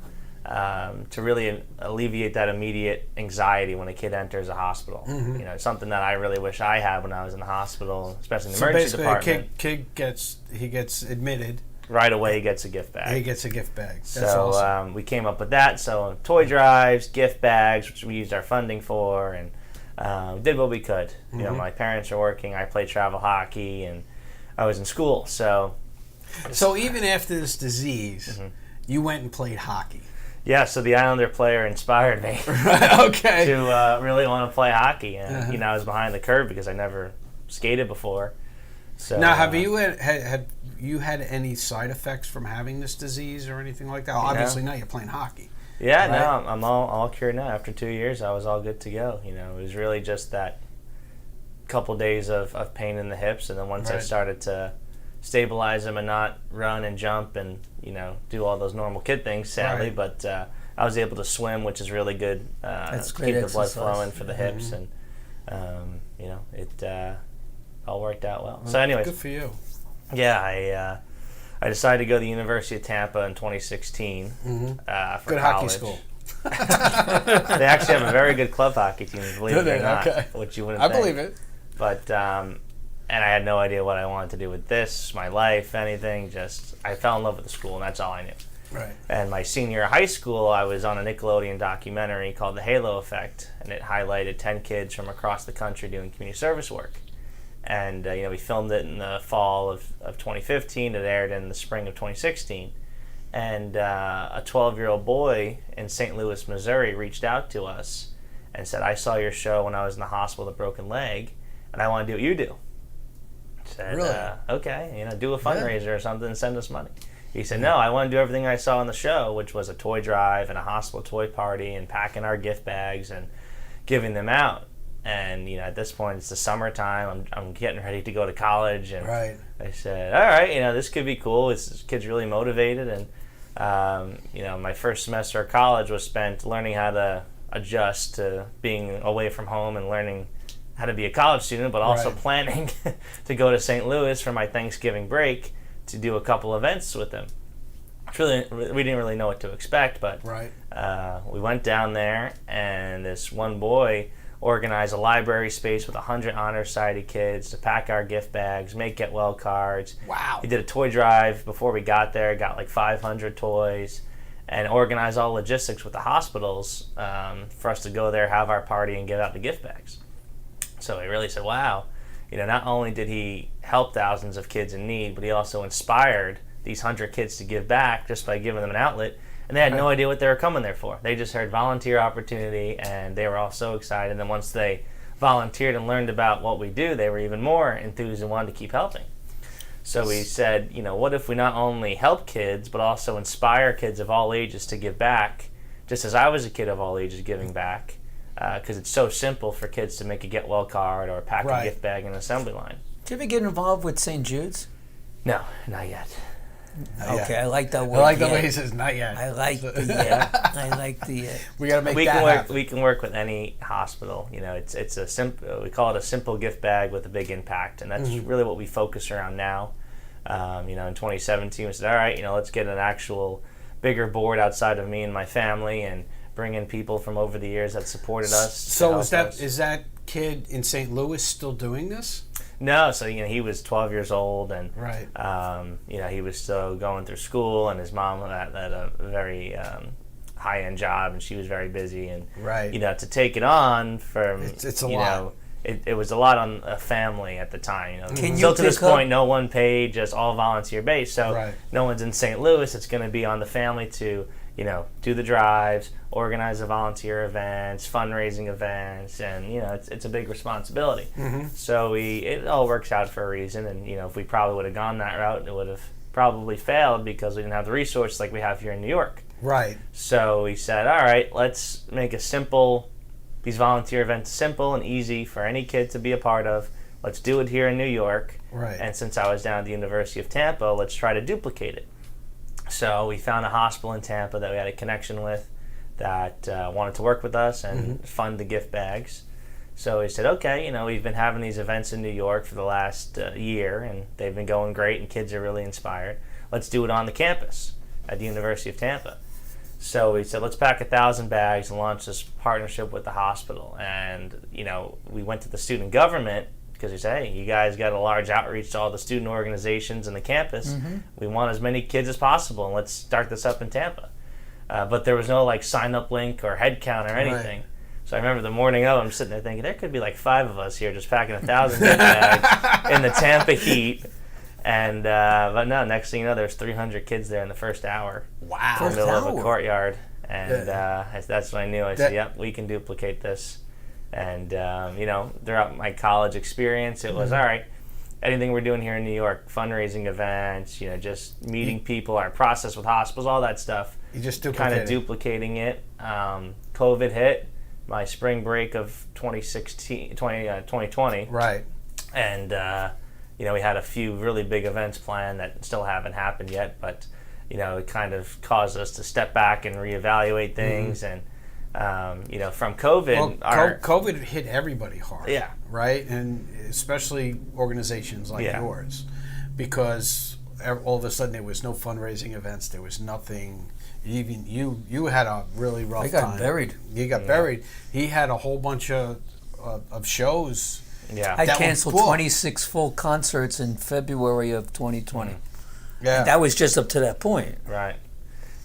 [SPEAKER 3] to really alleviate that immediate anxiety when a kid enters a hospital. It's something that I really wish I had when I was in the hospital, especially in the emergency department.
[SPEAKER 2] A kid gets admitted.
[SPEAKER 3] Right away, he gets a gift bag.
[SPEAKER 2] He gets a gift bag. That's
[SPEAKER 3] so
[SPEAKER 2] awesome.
[SPEAKER 3] We came up with that. So toy drives, gift bags, which we used our funding for, and did what we could. My parents are working. I played travel hockey, and I was in school. So
[SPEAKER 2] even after this disease, you went and played hockey.
[SPEAKER 3] yeah, so the Islander player inspired me
[SPEAKER 2] Okay.
[SPEAKER 3] to really want to play hockey. And I was behind the curve because I never skated before. So
[SPEAKER 2] Now, have you had any side effects from having this disease or anything like that? Obviously, now you're playing hockey.
[SPEAKER 3] Yeah,
[SPEAKER 2] right?
[SPEAKER 3] no, I'm all cured now. After 2 years, I was all good to go. It was really just that couple days of pain in the hips, and then once I
[SPEAKER 2] Right.
[SPEAKER 3] started to stabilize them and not run and jump and do all those normal kid things, sadly,
[SPEAKER 2] Right.
[SPEAKER 3] but I was able to swim, which is really good.
[SPEAKER 1] That's
[SPEAKER 3] to
[SPEAKER 1] great
[SPEAKER 3] keep the blood
[SPEAKER 1] exercise.
[SPEAKER 3] flowing for the hips, and it all worked out well. So, anyways,
[SPEAKER 2] Good for you.
[SPEAKER 3] yeah, I decided to go to the University of Tampa in 2016 for
[SPEAKER 2] Good
[SPEAKER 3] college.
[SPEAKER 2] hockey school.
[SPEAKER 3] They actually have a very good club hockey team, believe
[SPEAKER 2] Do
[SPEAKER 3] it or
[SPEAKER 2] they?
[SPEAKER 3] not,
[SPEAKER 2] Okay.
[SPEAKER 3] which you wouldn't
[SPEAKER 2] I
[SPEAKER 3] think.
[SPEAKER 2] believe it.
[SPEAKER 3] But and I had no idea what I wanted to do with this, my life, anything. Just I fell in love with the school, and that's all I knew.
[SPEAKER 2] Right.
[SPEAKER 3] And my senior year of high school, I was on a Nickelodeon documentary called The Halo Effect, and it highlighted 10 kids from across the country doing community service work. And we filmed it in the fall of 2015. It aired in the spring of 2016. And a 12-year-old boy in St. Louis, Missouri, reached out to us and said, "I saw your show when I was in the hospital with a broken leg, and I want to do what you do." I said,
[SPEAKER 2] Really?
[SPEAKER 3] "Okay, do a fundraiser or something and send us money." He said, "No, I want to do everything I saw on the show, which was a toy drive and a hospital toy party and packing our gift bags and giving them out." And at this point, it's the summertime. I'm getting ready to go to college, and
[SPEAKER 2] Right.
[SPEAKER 3] I said, "All right, this could be cool. This kid's really motivated." And my first semester of college was spent learning how to adjust to being away from home and learning how to be a college student, but also
[SPEAKER 2] Right.
[SPEAKER 3] planning to go to St. Louis for my Thanksgiving break to do a couple events with them. We didn't really know what to expect, but
[SPEAKER 2] Right.
[SPEAKER 3] we went down there, and this one boy organized a library space with 100 Honor Society kids to pack our gift bags, make get well cards.
[SPEAKER 2] Wow.
[SPEAKER 3] He did a toy drive before we got there, got like 500 toys, and organized all logistics with the hospitals for us to go there, have our party, and give out the gift bags. So he really said, wow, not only did he help thousands of kids in need, but he also inspired these 100 kids to give back just by giving them an outlet. And they had no idea what they were coming there for. They just heard volunteer opportunity, and they were all so excited. And then once they volunteered and learned about what we do, they were even more enthused and wanted to keep helping. So we said, what if we not only help kids, but also inspire kids of all ages to give back, just as I was a kid of all ages giving back, because it's so simple for kids to make a get well card or pack
[SPEAKER 2] Right.
[SPEAKER 3] a gift bag in an assembly line.
[SPEAKER 1] Did you ever get involved with St. Jude's?
[SPEAKER 3] No, not yet.
[SPEAKER 1] Okay, I like that word.
[SPEAKER 2] I like the
[SPEAKER 1] yet.
[SPEAKER 2] way he says "not yet."
[SPEAKER 1] I like the I like the
[SPEAKER 2] We got to make
[SPEAKER 3] we
[SPEAKER 2] that
[SPEAKER 3] can work.
[SPEAKER 2] happen.
[SPEAKER 3] We can work with any hospital. It's a simple. We call it a simple gift bag with a big impact, and that's really what we focus around now. In 2017, we said, all right, let's get an actual bigger board outside of me and my family, and bring in people from over the years that supported us. to
[SPEAKER 2] So
[SPEAKER 3] help
[SPEAKER 2] is
[SPEAKER 3] us.
[SPEAKER 2] that kid in St. Louis still doing this?
[SPEAKER 3] No, so he was 12 years old, and
[SPEAKER 2] Right.
[SPEAKER 3] he was still going through school, and his mom had a very high-end job, and she was very busy, and
[SPEAKER 2] Right.
[SPEAKER 3] to take it on from
[SPEAKER 2] It's a lot.
[SPEAKER 3] It was a lot on a family at the time.
[SPEAKER 1] Can
[SPEAKER 3] Still
[SPEAKER 1] you
[SPEAKER 3] to this
[SPEAKER 1] pick up-
[SPEAKER 3] point, no one paid, just all volunteer based. So
[SPEAKER 2] Right.
[SPEAKER 3] no one's in St. Louis. It's going to be on the family to do the drives, organize the volunteer events, fundraising events, and it's a big responsibility. So it all works out for a reason. And if we probably would have gone that route, it would have probably failed because we didn't have the resources like we have here in New York.
[SPEAKER 2] Right.
[SPEAKER 3] So we said, all right, let's make these volunteer events simple and easy for any kid to be a part of. Let's do it here in New York.
[SPEAKER 2] Right.
[SPEAKER 3] And since I was down at the University of Tampa, let's try to duplicate it. So we found a hospital in Tampa that we had a connection with that wanted to work with us and fund the gift bags. So we said, okay, we've been having these events in New York for the last year, and they've been going great, and kids are really inspired. Let's do it on the campus at the University of Tampa. So we said, let's pack 1,000 bags and launch this partnership with the hospital. And, we went to the student government because we said, hey, you guys got a large outreach to all the student organizations in the campus. We want as many kids as possible, and let's start this up in Tampa. But there was no sign-up link or head count or anything. Right. So I remember the morning of, I'm sitting there thinking, there could be 5 of us here just packing 1,000 gift bags in the Tampa heat. And but no, next thing you know, there's 300 kids there in the first hour.
[SPEAKER 2] Wow.
[SPEAKER 3] In the middle of a courtyard. And that's when I knew. I said, yep, we can duplicate this. And, throughout my college experience, it was, all right, anything we're doing here in New York, fundraising events, just meeting people, our process with hospitals, all that stuff.
[SPEAKER 2] You just
[SPEAKER 3] kind of duplicating it. COVID hit my spring break of 2020.
[SPEAKER 2] Right.
[SPEAKER 3] And, we had a few really big events planned that still haven't happened yet, but, it kind of caused us to step back and reevaluate things. And, from COVID...
[SPEAKER 2] COVID hit everybody hard.
[SPEAKER 3] Yeah.
[SPEAKER 2] Right? And especially organizations like yours. Because all of a sudden there was no fundraising events. There was nothing... Even you had a really rough time.
[SPEAKER 1] I got buried.
[SPEAKER 2] You got buried. He had a whole bunch of shows.
[SPEAKER 3] Yeah,
[SPEAKER 1] I canceled 26 full concerts in February of 2020.
[SPEAKER 2] Yeah,
[SPEAKER 1] and that was just up to that point.
[SPEAKER 3] Right.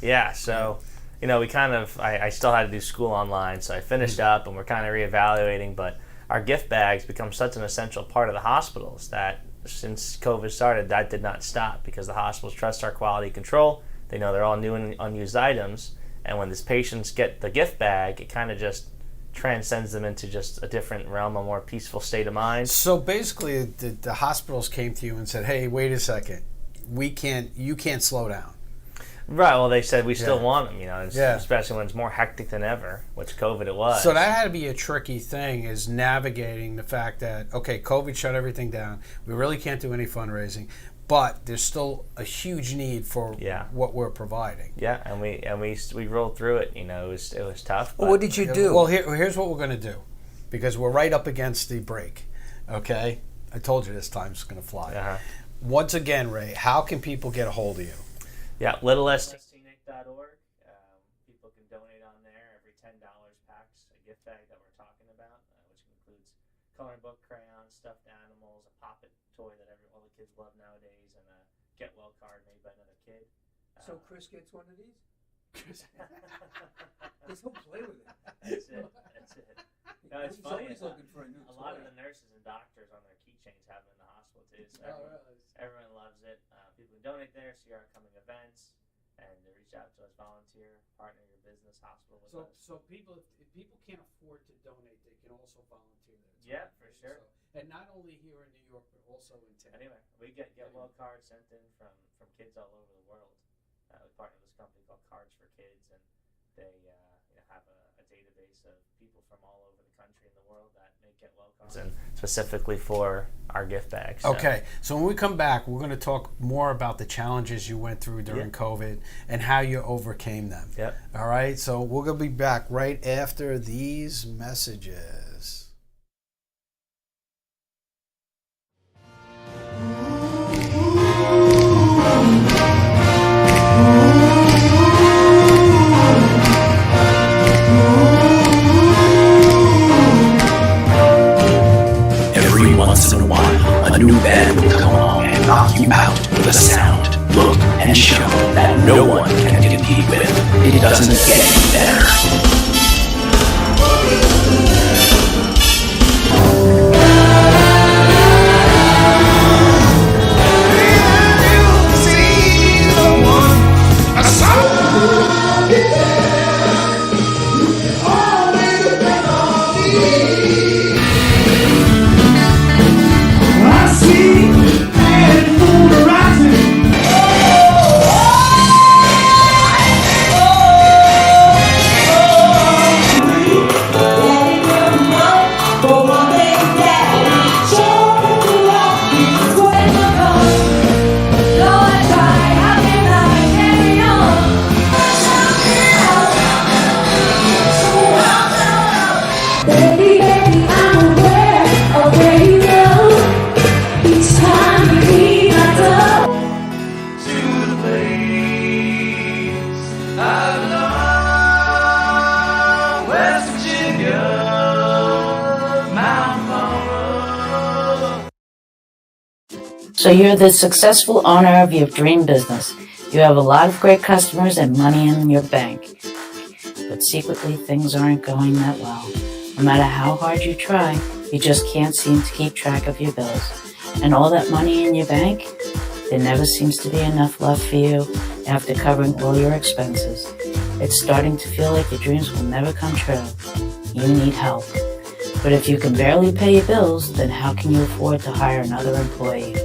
[SPEAKER 3] Yeah. So, we kind of I still had to do school online, so I finished up, and we're kind of reevaluating. But our gift bags become such an essential part of the hospitals that since COVID started, that did not stop because the hospitals trust our quality control. They know they're all new and unused items, and when these patients get the gift bag, it kind of just transcends them into just a different realm, a more peaceful state of mind. So
[SPEAKER 2] basically, the hospitals came to you and said, "Hey, wait a second, you can't slow down."
[SPEAKER 3] Right. Well, they said we still want them, especially when it's more hectic than ever, which COVID it was.
[SPEAKER 2] So that had to be a tricky thing, is navigating the fact that COVID shut everything down. We really can't do any fundraising. But there's still a huge need for what we're providing.
[SPEAKER 3] Yeah, and we rolled through it. It was tough.
[SPEAKER 1] Well, what did you do?
[SPEAKER 2] Well, here's what we're going to do, because we're right up against the break. Okay, I told you this time's going to fly. Once again, Ray, how can people get a hold of you?
[SPEAKER 3] Yeah, littlescenic.org. People can donate on there. Every $10 packs a gift bag that we're talking about, which includes coloring book, crayons, stuffed animals, a Pop-It toy that all the kids love nowadays, and a get well card made by another kid.
[SPEAKER 1] So Chris gets one of these? Just he'll play with it.
[SPEAKER 3] That's it. No, it's funny.
[SPEAKER 1] He's always looking for a new
[SPEAKER 3] toy. Lot of the nurses and doctors on their keychains have them in the hospital too. So everyone loves it. People can donate there, see our upcoming events, and reach out to us, volunteer, partner your business, hospital with us.
[SPEAKER 2] So people, if people can't afford to donate, they can also volunteer there.
[SPEAKER 3] Yeah, for sure.
[SPEAKER 2] And not only here in New York, but also in Tampa.
[SPEAKER 3] Anyway, we get well cards sent in from kids all over the world. We partner with this company called Cards for Kids, and they have a database of people from all over the country and the world that make get well cards, and specifically for our gift bags. So.
[SPEAKER 2] Okay, so when we come back, we're going to talk more about the challenges you went through during COVID and how you overcame them.
[SPEAKER 3] Yep.
[SPEAKER 2] All right, so we're going to be back right after these messages.
[SPEAKER 4] Every once in a while, a new band will come along and knock you out with a sound, look, and show that no one can compete with. It doesn't get any better.
[SPEAKER 5] So you're the successful owner of your dream business. You have a lot of great customers and money in your bank. But secretly, things aren't going that well. No matter how hard you try, you just can't seem to keep track of your bills. And all that money in your bank, there never seems to be enough left for you after covering all your expenses. It's starting to feel like your dreams will never come true. You need help. But if you can barely pay your bills, then how can you afford to hire another employee?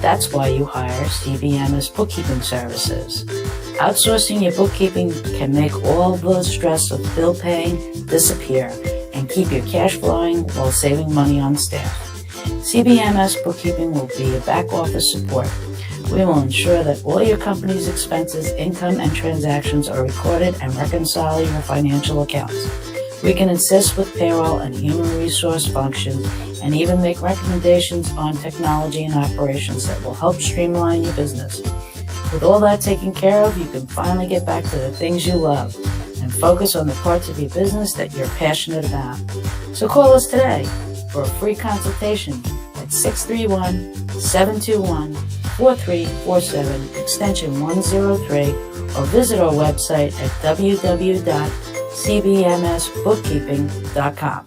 [SPEAKER 5] That's why you hire CBMS Bookkeeping Services. Outsourcing your bookkeeping can make all the stress of bill paying disappear and keep your cash flowing while saving money on staff. CBMS Bookkeeping will be your back office support. We will ensure that all your company's expenses, income, and transactions are recorded and reconcile your financial accounts. We can assist with payroll and human resource functions and even make recommendations on technology and operations that will help streamline your business. With all that taken care of, you can finally get back to the things you love and focus on the parts of your business that you're passionate about. So call us today for a free consultation at 631-721-4347, extension 103, or visit our website at www.cbmsbookkeeping.com.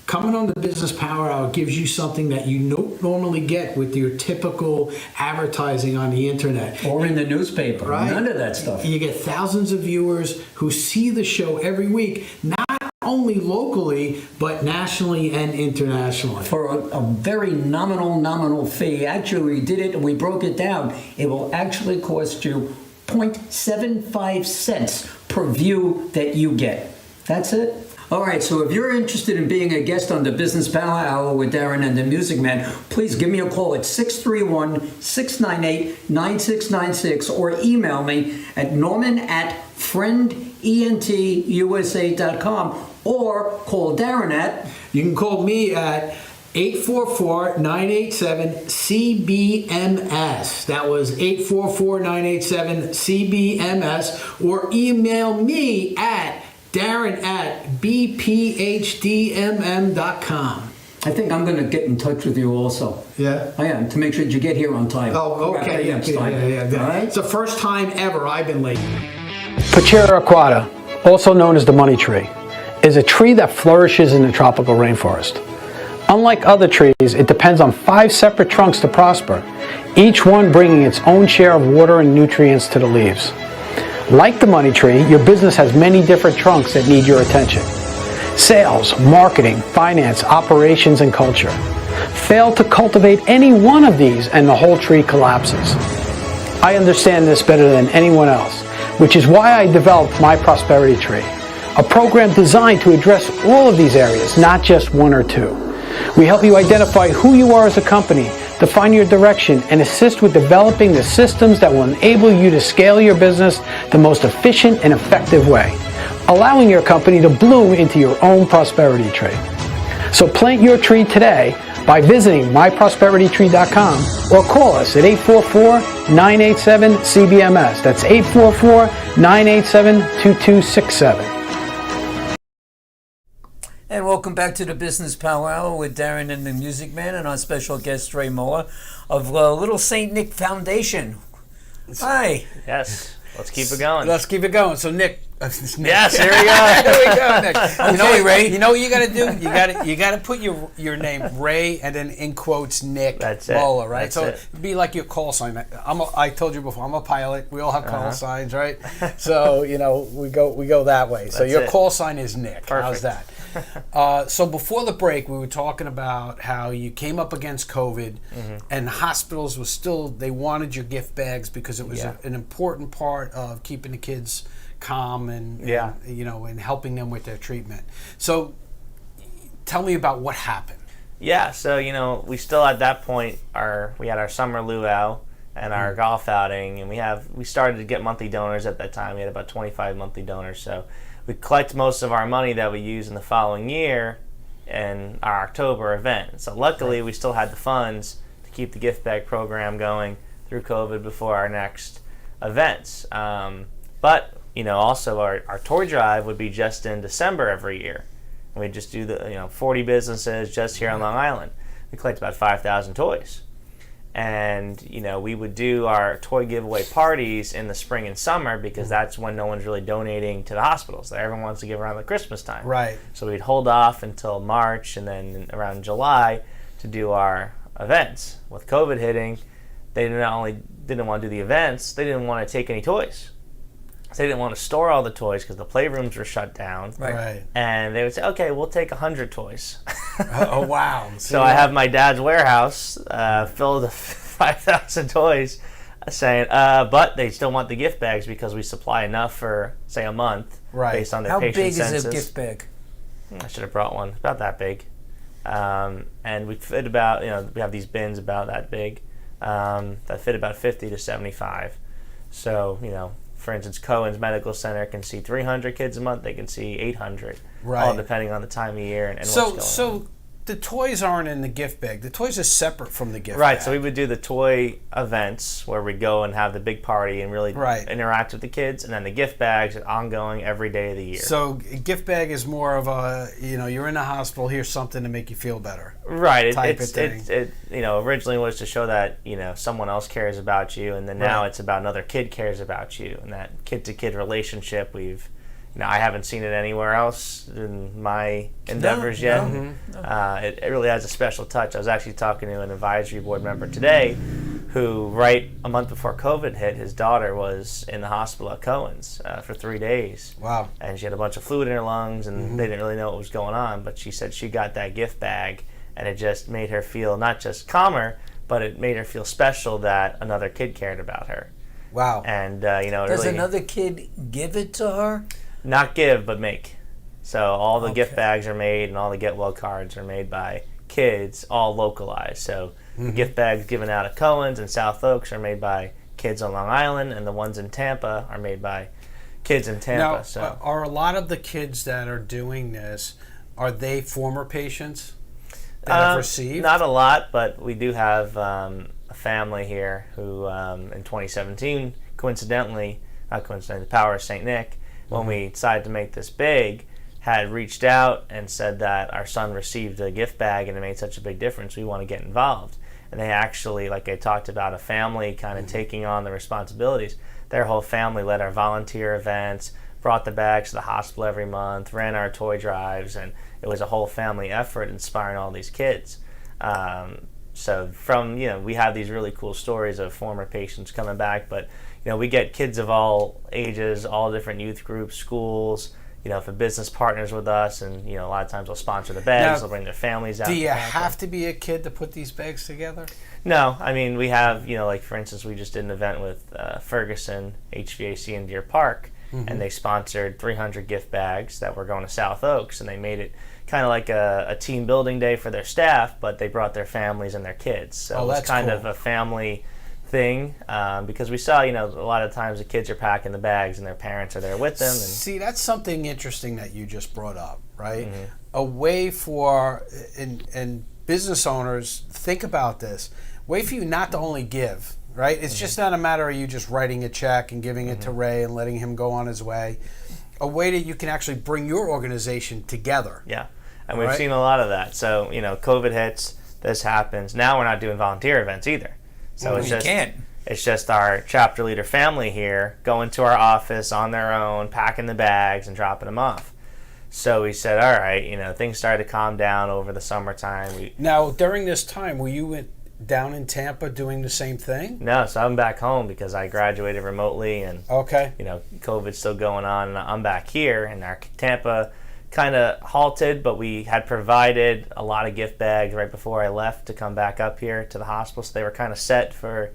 [SPEAKER 6] Coming on the Business Power Hour gives you something that you don't normally get with your typical advertising on the internet.
[SPEAKER 1] Or in the newspaper.
[SPEAKER 6] Right?
[SPEAKER 1] None of that stuff.
[SPEAKER 6] You get thousands of viewers who see the show every week, not only locally, but nationally and internationally.
[SPEAKER 1] For a very nominal fee. Actually, we did it and we broke it down. It will actually cost you 0.75 cents per view that you get. That's it. All right, so if you're interested in being a guest on the Business Power Hour with Darren and the Music Man, please give me a call at 631-698-9696 or email me at norman@friendentusa.com or call Darren at...
[SPEAKER 6] You can call me at 844-987-CBMS. That was 844-987-CBMS, or email me at Darren@bphdmm.com.
[SPEAKER 1] I think I'm going to get in touch with you also.
[SPEAKER 6] Yeah?
[SPEAKER 1] I am, to make sure that you get here on time.
[SPEAKER 6] Oh, okay. Yeah.
[SPEAKER 1] All right?
[SPEAKER 6] It's the first time ever I've been late.
[SPEAKER 7] Pachera aquata, also known as the money tree, is a tree that flourishes in the tropical rainforest. Unlike other trees, it depends on 5 separate trunks to prosper, each one bringing its own share of water and nutrients to the leaves. Like the money tree, your business has many different trunks that need your attention. Sales, marketing, finance, operations, and culture. Fail to cultivate any one of these and the whole tree collapses. I understand this better than anyone else, which is why I developed My Prosperity Tree, a program designed to address all of these areas, not just one or two. We help you identify who you are as a company, define your direction, and assist with developing the systems that will enable you to scale your business the most efficient and effective way, allowing your company to bloom into your own prosperity tree. So plant your tree today by visiting myprosperitytree.com or call us at 844-987-CBMS. That's 844-987-2267.
[SPEAKER 1] And welcome back to the Business Power Hour with Darren and the Music Man and our special guest, Ray Mohler of Little St. Nick Foundation. Hi.
[SPEAKER 3] Yes. Let's keep it going.
[SPEAKER 2] Let's keep it going. So Nick.
[SPEAKER 3] Yes, here we go.
[SPEAKER 2] Here we go, Nick.
[SPEAKER 1] Okay, Ray.
[SPEAKER 2] You know what you got to do? You got to put your name Ray and then in quotes Nick Mohler, right?
[SPEAKER 3] That's
[SPEAKER 2] so
[SPEAKER 3] it.
[SPEAKER 2] It'd be like your call sign. I told you before, I'm a pilot. We all have call signs, right? So we go that way. So your call sign is Nick.
[SPEAKER 3] Perfect.
[SPEAKER 2] How's that? So before the break, we were talking about how you came up against COVID, and hospitals was still, they wanted your gift bags because it was an important part of keeping the kids calm and and helping them with their treatment. So tell me about what happened.
[SPEAKER 3] Yeah, so we still at that point we had our summer luau and our golf outing, and we started to get monthly donors at that time. We had about 25 monthly donors, so we collect most of our money that we use in the following year in our October event. So luckily we still had the funds to keep the gift bag program going through COVID before our next events. But also our toy drive would be just in December every year. And we'd just do the 40 businesses just here on Long Island. We collect about 5,000 toys. And, we would do our toy giveaway parties in the spring and summer because that's when no one's really donating to the hospitals. So everyone wants to give around the Christmas time.
[SPEAKER 2] Right.
[SPEAKER 3] So we'd hold off until March and then around July to do our events. With COVID hitting, they not only didn't want to do the events, they didn't want to take any toys. So they didn't want to store all the toys because the playrooms were shut down.
[SPEAKER 2] Right.
[SPEAKER 3] And they would say, okay, we'll take 100 toys.
[SPEAKER 2] Oh, wow.
[SPEAKER 3] So I have my dad's warehouse filled with 5,000 toys saying, but they still want the gift bags because we supply enough for, say, a month based on their
[SPEAKER 1] How
[SPEAKER 3] patient
[SPEAKER 1] big
[SPEAKER 3] census.
[SPEAKER 1] is a gift bag?
[SPEAKER 3] I should have brought one. About that big. And we fit about, we have these bins about that big that fit about 50 to 75. So, for instance, Cohen's Medical Center can see 300 kids a month. They can see 800, all depending on the time of year and what's going on.
[SPEAKER 2] So the toys aren't in the gift bag. The toys are separate from the gift bag.
[SPEAKER 3] Right, so we would do the toy events where we go and have the big party and really interact with the kids, and then the gift bags are ongoing every day of the year.
[SPEAKER 2] So a gift bag is more of a, you're in the hospital, here's something to make you feel better.
[SPEAKER 3] Right,
[SPEAKER 2] It
[SPEAKER 3] originally was to show that, someone else cares about you, and then now it's about another kid cares about you, and that kid-to-kid relationship I haven't seen it anywhere else in my endeavors yet. It really has a special touch. I was actually talking to an advisory board member today who, right a month before COVID hit, his daughter was in the hospital at Cohen's for 3 days.
[SPEAKER 2] Wow.
[SPEAKER 3] And she had a bunch of fluid in her lungs, and they didn't really know what was going on. But she said she got that gift bag, and it just made her feel not just calmer, but it made her feel special that another kid cared about her.
[SPEAKER 2] Wow.
[SPEAKER 3] And,
[SPEAKER 1] Does another kid give it to her?
[SPEAKER 3] Not give, but make. So all the gift bags are made, and all the Get Well cards are made by kids, all localized. So the gift bags given out at Cohen's and South Oaks are made by kids on Long Island, and the ones in Tampa are made by kids in Tampa.
[SPEAKER 2] Now, are a lot of the kids that are doing this, are they former patients that have received?
[SPEAKER 3] Not a lot, but we do have a family here who, in 2017, the Power of St. Nick, when we decided to make this big, had reached out and said that our son received a gift bag and it made such a big difference, we want to get involved. And they actually, like I talked about, a family kind of taking on the responsibilities. Their whole family led our volunteer events, brought the bags to the hospital every month, ran our toy drives, and it was a whole family effort inspiring all these kids. So from, we have these really cool stories of former patients coming back, but we get kids of all ages, all different youth groups, schools. If a business partners with us, and a lot of times they'll sponsor the bags, they'll bring their families out.
[SPEAKER 2] Do you have to be a kid to put these bags together?
[SPEAKER 3] No, I mean we have, like for instance, we just did an event with Ferguson HVAC in Deer Park, and they sponsored 300 gift bags that were going to South Oaks, and they made it kind of like a team building day for their staff, but they brought their families and their kids. So it was kind of a family thing, because we saw, a lot of times the kids are packing the bags and their parents are there with them. And
[SPEAKER 2] see, that's something interesting that you just brought up, right? A way for, and business owners, think about this, way for you not to only give, right? It's just not a matter of you just writing a check and giving it to Ray and letting him go on his way. A way that you can actually bring your organization together.
[SPEAKER 3] Yeah, and we've seen a lot of that. So, COVID hits, this happens. Now we're not doing volunteer events either. So it's just our chapter leader family here going to our office on their own, packing the bags and dropping them off. So we said, all right, things started to calm down over the summertime.
[SPEAKER 2] Now, during this time, were you down in Tampa doing the same thing?
[SPEAKER 3] No, so I'm back home because I graduated remotely, and COVID's still going on, and I'm back here, and our Tampa kind of halted, but we had provided a lot of gift bags right before I left to come back up here to the hospital, so they were kind of set for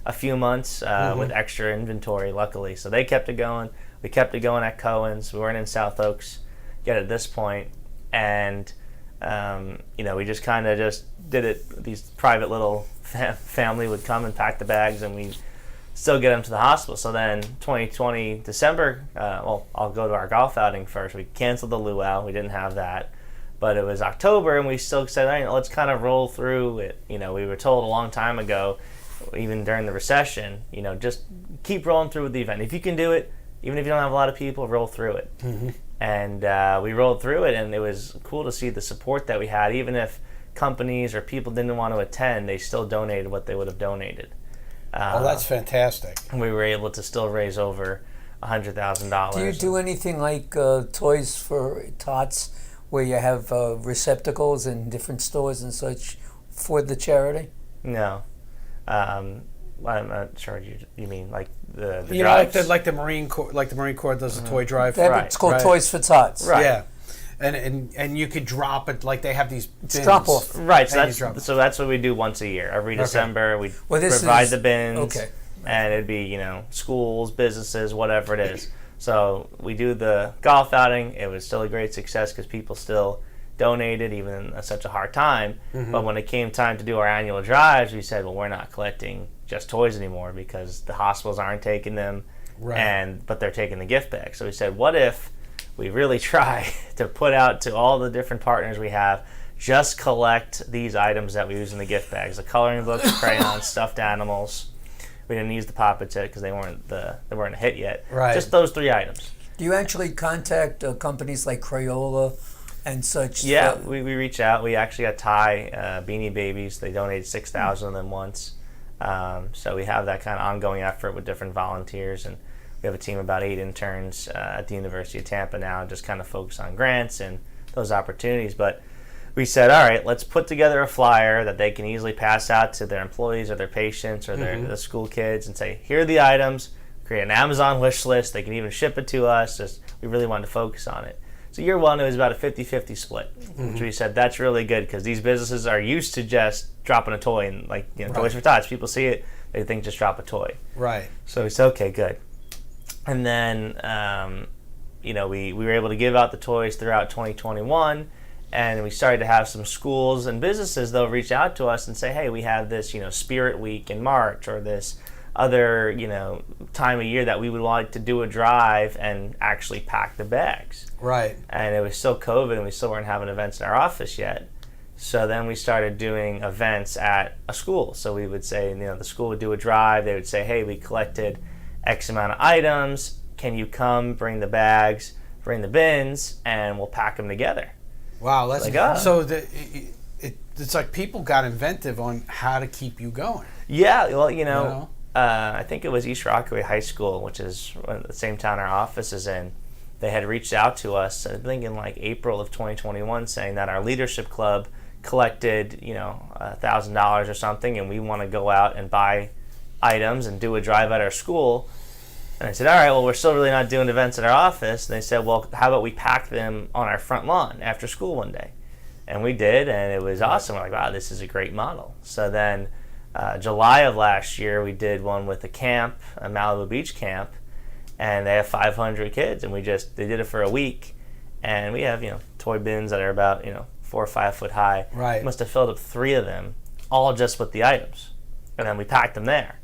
[SPEAKER 3] a few months with extra inventory, luckily. So they kept it going. We kept it going at Cohen's. We weren't in South Oaks yet at this point, and we just kind of just did it. These private little family would come and pack the bags, and we still get them to the hospital. So then 2020 December, I'll go to our golf outing first. We canceled the luau. We didn't have that. But it was October, and we still said, all right, let's kind of roll through it. We were told a long time ago, even during the recession, just keep rolling through with the event. If you can do it, even if you don't have a lot of people, roll through it. And we rolled through it, and it was cool to see the support that we had, even if companies or people didn't want to attend, they still donated what they would have donated.
[SPEAKER 2] That's fantastic.
[SPEAKER 3] And we were able to still raise over $100,000.
[SPEAKER 1] Do you do anything like toys for tots, where you have receptacles in different stores and such for the charity?
[SPEAKER 3] No. I'm not sure you mean like the
[SPEAKER 2] You know,
[SPEAKER 3] drives?
[SPEAKER 2] like the Marine Corps does a toy drive.
[SPEAKER 1] It's called Toys for Tots.
[SPEAKER 3] Right.
[SPEAKER 2] Yeah. And you could drop it, like they have these bins.
[SPEAKER 1] Drop off.
[SPEAKER 3] Right,
[SPEAKER 2] And you drop it.
[SPEAKER 3] so that's what we do once a year. Every December, we
[SPEAKER 1] this
[SPEAKER 3] provide
[SPEAKER 1] is-
[SPEAKER 3] the bins,
[SPEAKER 1] okay.
[SPEAKER 3] and it'd be schools, businesses, whatever it is. So we do the golf outing. It was still a great success because people still donated, even in such a hard time. But when it came time to do our annual drives, we said, well, we're not collecting just toys anymore because the hospitals aren't taking them, but they're taking the gift bags. So we said, what if we really try to put out to all the different partners we have, just collect these items that we use in the gift bags: the coloring books, crayons, stuffed animals. We didn't use the Pop-Its yet because they weren't a hit yet.
[SPEAKER 2] Right.
[SPEAKER 3] Just those 3 items.
[SPEAKER 1] Do you actually contact companies like Crayola and such?
[SPEAKER 3] Yeah, we reach out. We actually got Thai Beanie Babies. They donated 6,000 of them once. So we have that kind of ongoing effort with different volunteers, and we have a team of about 8 interns at the University of Tampa now, just kind of focus on grants and those opportunities. But we said, all right, let's put together a flyer that they can easily pass out to their employees or their patients or the school kids and say, here are the items, create an Amazon wish list. They can even ship it to us. We really wanted to focus on it. So year one, it was about a 50-50 split, which we said that's really good because these businesses are used to just dropping a toy and Toys for Tots. People see it, they think just drop a toy.
[SPEAKER 2] Right.
[SPEAKER 3] So we said, okay, good. And then, we were able to give out the toys throughout 2021, and we started to have some schools and businesses, though, reach out to us and say, hey, we have this, Spirit Week in March, or this other, time of year that we would like to do a drive and actually pack the bags.
[SPEAKER 2] Right.
[SPEAKER 3] And it was still COVID, and we still weren't having events in our office yet. So then we started doing events at a school. So we would say, the school would do a drive. They would say, hey, we collected X amount of items. Can you come, bring the bags, bring the bins, and we'll pack them together.
[SPEAKER 2] Wow, that's
[SPEAKER 3] Like,
[SPEAKER 2] so. It's like people got inventive on how to keep you going.
[SPEAKER 3] Yeah, well, I think it was East Rockaway High School, which is the same town our office is in. They had reached out to us, I think in like April of 2021, saying that our leadership club collected, $1,000 or something, and we want to go out and buy items and do a drive at our school. And I said, all right, well, we're still really not doing events at our office. And they said, well, how about we pack them on our front lawn after school one day? And we did, and it was awesome. We're like, wow, this is a great model. So then July of last year, we did one with a camp, a Malibu Beach camp, and they have 500 kids, and they did it for a week. And we have, toy bins that are about, 4 or 5 foot high.
[SPEAKER 2] Right.
[SPEAKER 3] We must have filled up 3 of them, all just with the items. And then we packed them there.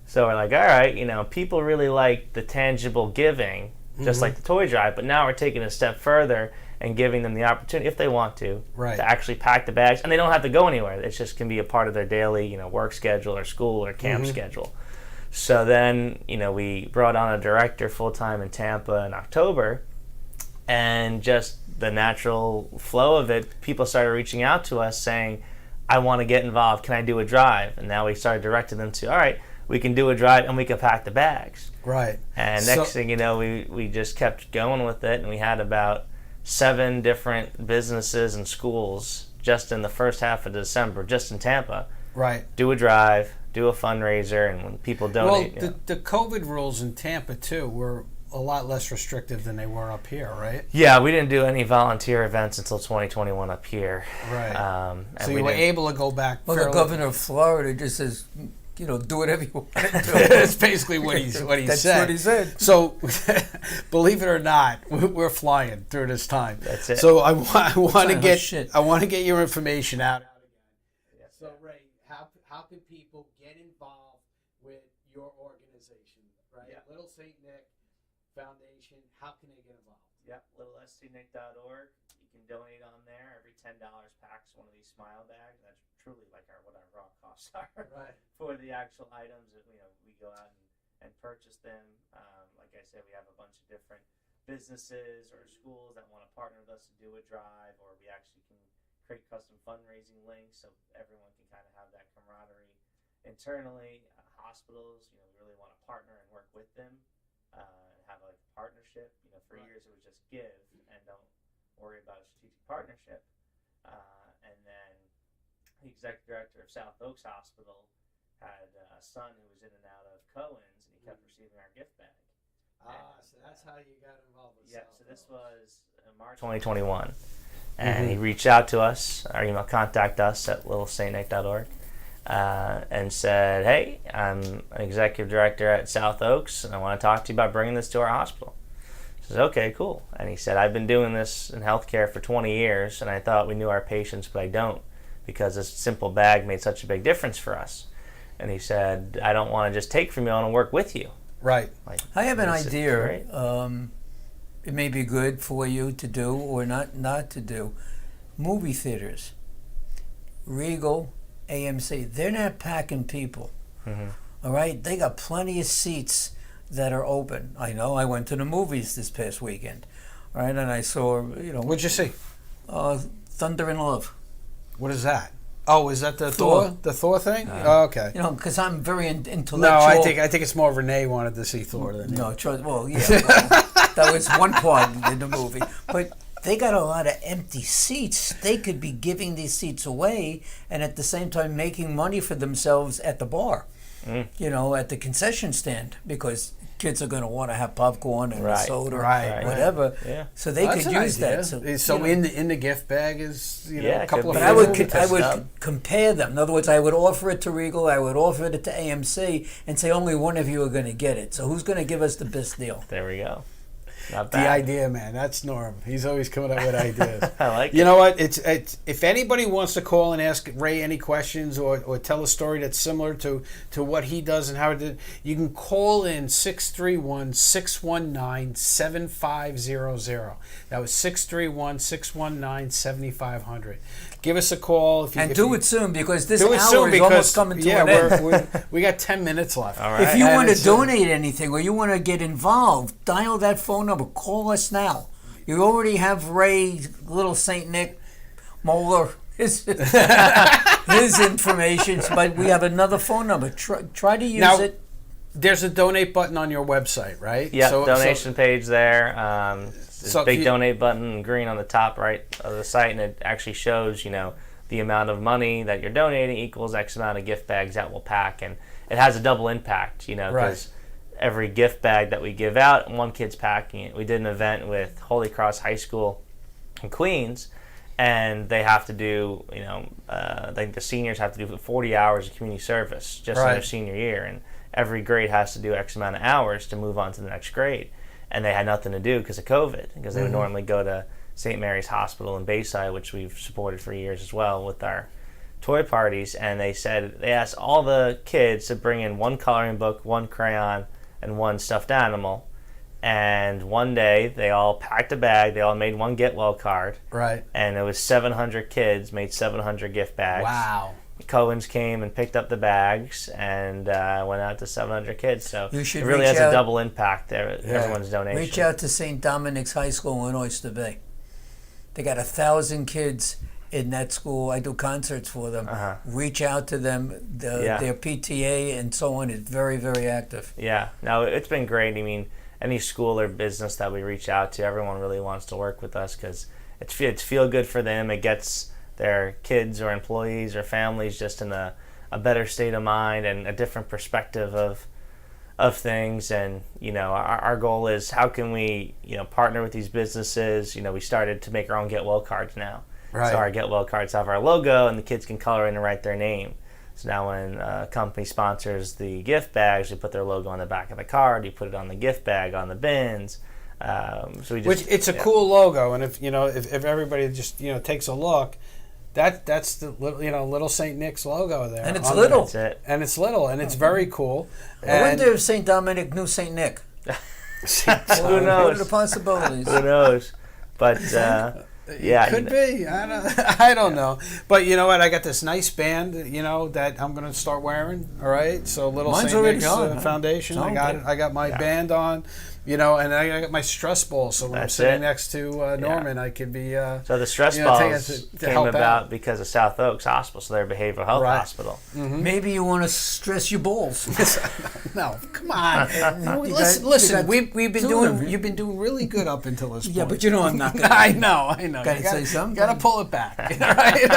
[SPEAKER 3] So we're like, all right, people really like the tangible giving, just like the toy drive, but now we're taking it a step further and giving them the opportunity, if they want to actually pack the bags. And they don't have to go anywhere. It just can be a part of their daily, work schedule or school or camp schedule. So then, we brought on a director full-time in Tampa in October, and just the natural flow of it, people started reaching out to us saying, I want to get involved. Can I do a drive? And now we started directing them to, all right, we can do a drive and we can pack the bags.
[SPEAKER 2] Right.
[SPEAKER 3] And next thing you know, we just kept going with it, and we had about 7 different businesses and schools just in the first half of December, just in Tampa.
[SPEAKER 2] Right.
[SPEAKER 3] Do a drive, do a fundraiser, and when people donate.
[SPEAKER 2] Well, the COVID rules in Tampa, too, were a lot less restrictive than they were up here, right?
[SPEAKER 3] Yeah, we didn't do any volunteer events until 2021 up here.
[SPEAKER 2] Right.
[SPEAKER 3] And
[SPEAKER 2] so you were able to go back.
[SPEAKER 1] Well, the governor of Florida just says, do whatever you want to do.
[SPEAKER 2] That's basically what he said.
[SPEAKER 1] That's what he said.
[SPEAKER 2] So, believe it or not, we're flying through this time.
[SPEAKER 3] That's it.
[SPEAKER 2] So I want to get
[SPEAKER 1] shit.
[SPEAKER 2] I want to get your information out again. So Ray, how can people get involved with your organization? Right, Little Saint Nick Foundation. How can they get involved?
[SPEAKER 3] Yep, littlestnick.org. You can donate on there. Every $10 packs one of these smile bags. That's truly like what our raw costs are for the actual items that we go out and purchase them. Like I said, we have a bunch of different businesses or schools that want to partner with us to do a drive, or we actually can create custom fundraising links so everyone can kind of have that camaraderie internally. Hospitals, we really want to partner and work with them and have like a partnership. For years it was just give and don't worry about a strategic partnership. And then the executive director of South Oaks Hospital had a son who was in and out of Cohen's, and he kept receiving our gift bag.
[SPEAKER 2] So that's how you got involved with
[SPEAKER 3] Yeah,
[SPEAKER 2] South
[SPEAKER 3] so this
[SPEAKER 2] Oaks.
[SPEAKER 3] was March 2021. And he reached out to us, or contact us at littlesaintnick.org, and said, hey, I'm an executive director at South Oaks, and I want to talk to you about bringing this to our hospital. I said, okay, cool. And he said, I've been doing this in healthcare for 20 years, and I thought we knew our patients, but I don't, because this simple bag made such a big difference for us. And he said, I don't want to just take from you, I want to work with you.
[SPEAKER 2] Right.
[SPEAKER 1] I have an idea.
[SPEAKER 3] Great.
[SPEAKER 1] It may be good for you to do or not to do. Movie theaters, Regal, AMC, they're not packing people. All right? They got plenty of seats that are open. I know I went to the movies this past weekend. All right? And I saw,
[SPEAKER 2] What'd you see?
[SPEAKER 1] Thunder and Love.
[SPEAKER 2] What is that? Oh, is that the Thor? The Thor thing? Oh, okay.
[SPEAKER 1] Because I'm very intellectual.
[SPEAKER 2] No, I think it's more Renee wanted to see Thor than you.
[SPEAKER 1] No, well, yeah. That was one part in the movie. But they got a lot of empty seats. They could be giving these seats away and at the same time making money for themselves at the bar, at the concession stand, because kids are going to want to have popcorn and a soda or whatever. Yeah. So they could use that.
[SPEAKER 2] So in the gift bag is a couple of.
[SPEAKER 1] But I would compare them. In other words, I would offer it to Regal. I would offer it to AMC, and say only one of you are going to get it. So who's going to give us the best deal?
[SPEAKER 3] There we go. Not
[SPEAKER 2] bad. The idea, man. That's Norm. He's always coming up with ideas.
[SPEAKER 3] I like it.
[SPEAKER 2] You know what? It's if anybody wants to call and ask Ray any questions or tell a story that's similar to what he does and how it did, you can call in 631-619-7500. That was 631-619-7500. Give us a call.
[SPEAKER 1] Do it soon, because this hour is almost coming to an end.
[SPEAKER 2] We got 10 minutes left.
[SPEAKER 3] All right.
[SPEAKER 1] If you want to donate anything or you want to get involved, dial that phone number. Call us now. You already have Ray, Little Saint Nick, Mohler, his information, but we have another phone number. Try to use it.
[SPEAKER 2] There's a donate button on your website, right?
[SPEAKER 3] Yeah, donation page there. Big donate button in green on the top right of the site, and it actually shows, the amount of money that you're donating equals X amount of gift bags that we'll pack, and it has a double impact, because every gift bag that we give out, one kid's packing it. We did an event with Holy Cross High School in Queens, and they have to do, I think the seniors have to do 40 hours of community service just in their senior year, and every grade has to do X amount of hours to move on to the next grade. And they had nothing to do because of COVID, because they would normally go to St. Mary's Hospital in Bayside, which we've supported for years as well with our toy parties. And they asked all the kids to bring in one coloring book, one crayon, and one stuffed animal. And one day they all packed a bag, they all made one get well card.
[SPEAKER 2] Right.
[SPEAKER 3] And it was 700 kids made 700 gift bags.
[SPEAKER 2] Wow.
[SPEAKER 3] Cohen's came and picked up the bags and went out to 700 kids. So it really has a double impact there. Yeah. Everyone's donation.
[SPEAKER 1] Reach out to St. Dominic's High School in Oyster Bay. They got 1,000 kids in that school. I do concerts for them. Reach out to them. Their PTA and so on is very, very active.
[SPEAKER 3] Yeah. No, it's been great. I mean, any school or business that we reach out to, everyone really wants to work with us because it's feel good for them. It gets their kids or employees or families just in a better state of mind and a different perspective of things. And our goal is, how can we partner with these businesses? We started to make our own get well cards now. Right. So our get well cards have our logo and the kids can color in and write their name. So now when a company sponsors the gift bags, we put their logo on the back of the card, you put it on the gift bag, on the bins.
[SPEAKER 2] It's a cool logo, and if everybody just takes a look, that's the Little Saint Nick's logo there,
[SPEAKER 1] and it's little.
[SPEAKER 3] That's it.
[SPEAKER 2] And it's little, and it's very cool.
[SPEAKER 1] I wonder if St. Dominic knew St. Nick.
[SPEAKER 3] Who knows?
[SPEAKER 1] What are the possibilities?
[SPEAKER 3] Who knows? But
[SPEAKER 2] it could be. I don't know. But you know what? I got this nice band, that I'm going to start wearing. All right. So Little
[SPEAKER 1] Mine's
[SPEAKER 2] Saint Nick's
[SPEAKER 1] on,
[SPEAKER 2] Foundation. I got my band on. and I got my stress ball, so when I'm sitting next to Norman, I could be.
[SPEAKER 3] So the stress balls came about because of South Oaks Hospital, so they're a behavioral health hospital.
[SPEAKER 1] Mm-hmm. Maybe you want to stress your balls.
[SPEAKER 2] No, come on. Listen. We've been doing. You've been doing really good up until this point.
[SPEAKER 1] Yeah, but I'm not going to.
[SPEAKER 2] I know.
[SPEAKER 1] Got to say something.
[SPEAKER 2] Got to pull it back. Right?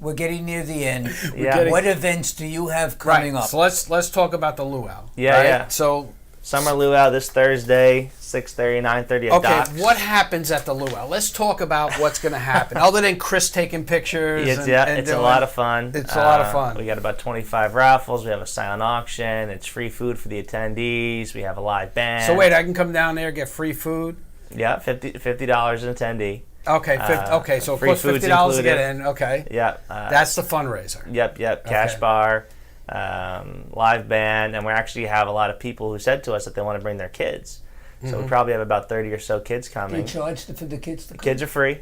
[SPEAKER 1] We're getting near the end.
[SPEAKER 3] Yeah.
[SPEAKER 1] What events do you have coming up?
[SPEAKER 2] So let's talk about the luau.
[SPEAKER 3] Yeah, yeah.
[SPEAKER 2] So
[SPEAKER 3] summer luau this Thursday, 6:30, 9:30 at Docks.
[SPEAKER 2] What happens at the luau? Let's talk about what's going to happen. Other than Chris taking pictures.
[SPEAKER 3] It's a lot of fun.
[SPEAKER 2] It's a lot of fun.
[SPEAKER 3] We got about 25 raffles. We have a silent auction. It's free food for the attendees. We have a live band.
[SPEAKER 2] So wait, I can come down there, get free food?
[SPEAKER 3] Yeah, $50 an attendee.
[SPEAKER 2] Okay, so it costs $50 to get in. Okay.
[SPEAKER 3] Yep.
[SPEAKER 2] That's the fundraiser.
[SPEAKER 3] Yep. Cash bar, live band, and we actually have a lot of people who said to us that they want to bring their kids. So we probably have about 30 or so kids coming.
[SPEAKER 1] Do you charge for the kids to come?
[SPEAKER 3] Kids are free.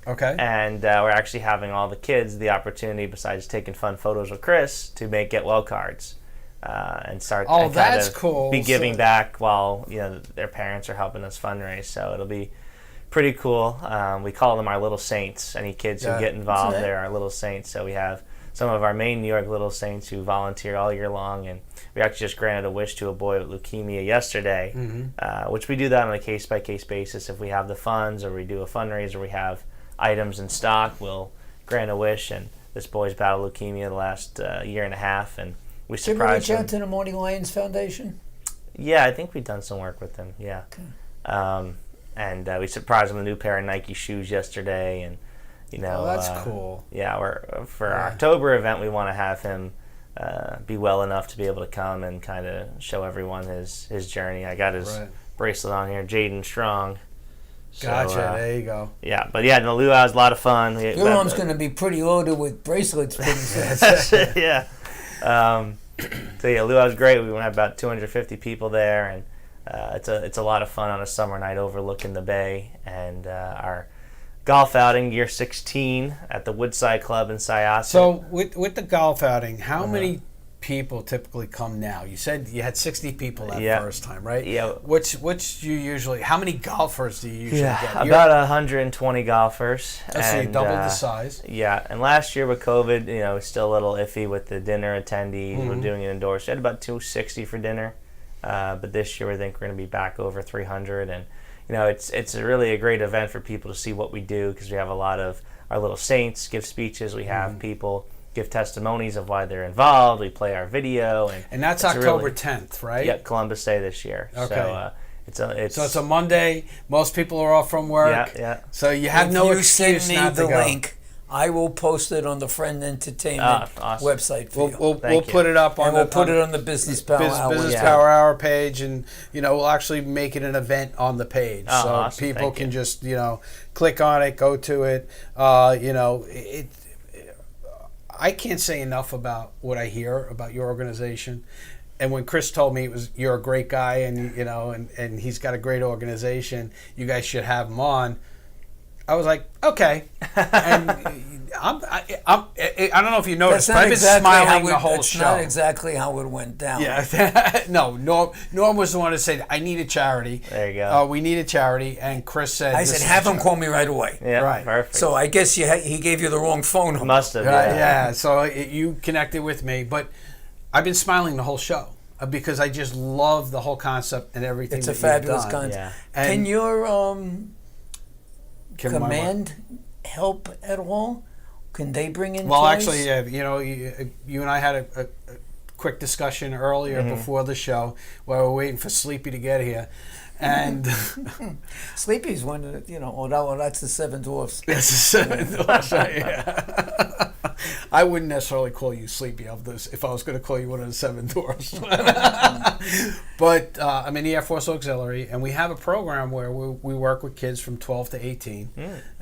[SPEAKER 2] Okay.
[SPEAKER 3] And we're actually having all the kids the opportunity, besides taking fun photos with Chris, to get well cards. And start
[SPEAKER 2] that's cool.
[SPEAKER 3] Be giving back while their parents are helping us fundraise. So it'll be pretty cool. We call them our little saints. Any kids who get involved, they're our little saints. So we have some of our main New York little saints who volunteer all year long, and we actually just granted a wish to a boy with leukemia yesterday, which we do that on a case-by-case basis. If we have the funds or we do a fundraiser, we have items in stock, we'll grant a wish. And this boy's battled leukemia the last year and a half, and we surprised him.
[SPEAKER 1] Did you reach out to the Morning Lions Foundation?
[SPEAKER 3] Yeah, I think we've done some work with them. Yeah. Okay. And we surprised him with a new pair of Nike shoes yesterday, and
[SPEAKER 2] that's cool.
[SPEAKER 3] Yeah, for our October event, we want to have him be well enough to be able to come and kind of show everyone his journey. I got his bracelet on here, Jaden Strong. So,
[SPEAKER 2] gotcha. There you go.
[SPEAKER 3] Yeah, but the luau is a lot of fun.
[SPEAKER 1] Your arm's going to be pretty loaded with bracelets pretty soon.
[SPEAKER 3] Yeah. So luau is great. We want to have about 250 people there, and it's a lot of fun on a summer night overlooking the bay. And our golf outing, year 16, at the Woodside Club in Syosset.
[SPEAKER 2] So with the golf outing, how many people typically come now? You said you had 60 people that first time, right?
[SPEAKER 3] Yeah.
[SPEAKER 2] How many golfers do you usually get?
[SPEAKER 3] About 120 golfers.
[SPEAKER 2] So you doubled the size.
[SPEAKER 3] Yeah, and last year with COVID, it's still a little iffy with the dinner attendees. We're doing it indoors. We had about 260 for dinner. But this year, I think we're going to be back over 300, and it's really a great event for people to see what we do, because we have a lot of our little saints give speeches. We have people give testimonies of why they're involved. We play our video, and
[SPEAKER 2] that's October 10th, right?
[SPEAKER 3] Yeah, Columbus Day this year. Okay. So
[SPEAKER 2] it's a Monday. Most people are off from work.
[SPEAKER 3] Yeah.
[SPEAKER 2] So you have no excuse not to go.
[SPEAKER 1] If you send me the link, I will post it on the Friend Entertainment website for you.
[SPEAKER 2] We'll put it up on
[SPEAKER 1] we'll put it on the Business Power Hour.
[SPEAKER 2] Business Power Hour page, and we'll actually make it an event on the page, so
[SPEAKER 3] awesome.
[SPEAKER 2] people can just click on it, go to it. I can't say enough about what I hear about your organization. And when Chris told me you're a great guy, and and he's got a great organization, you guys should have him on, I was like, okay. And I don't know if you noticed, but I've been smiling the whole show.
[SPEAKER 1] That's not exactly how it went down.
[SPEAKER 2] Yeah. No, Norm was the one who said, I need a charity.
[SPEAKER 3] There you go.
[SPEAKER 2] We need a charity. And Chris said,
[SPEAKER 1] I said, have him call me right away.
[SPEAKER 3] Yeah,
[SPEAKER 2] right.
[SPEAKER 3] Perfect.
[SPEAKER 1] So I guess he gave you the wrong phone number.
[SPEAKER 3] Must have.
[SPEAKER 2] Yeah. So you connected with me. But I've been smiling the whole show, because I just love the whole concept and everything.
[SPEAKER 1] It's a fabulous concept.
[SPEAKER 3] Yeah.
[SPEAKER 1] Can your command help at all? Can they bring in toys?
[SPEAKER 2] Actually, you and I had a quick discussion earlier before the show while we're waiting for Sleepy to get here. And
[SPEAKER 1] Sleepy's one of the, that's the Seven Dwarfs.
[SPEAKER 2] That's the Seven Dwarfs, right? Yeah. I wouldn't necessarily call you Sleepy if I was going to call you one of the Seven Dwarfs. But I'm in the Air Force Auxiliary, and we have a program where we work with kids from 12 to 18.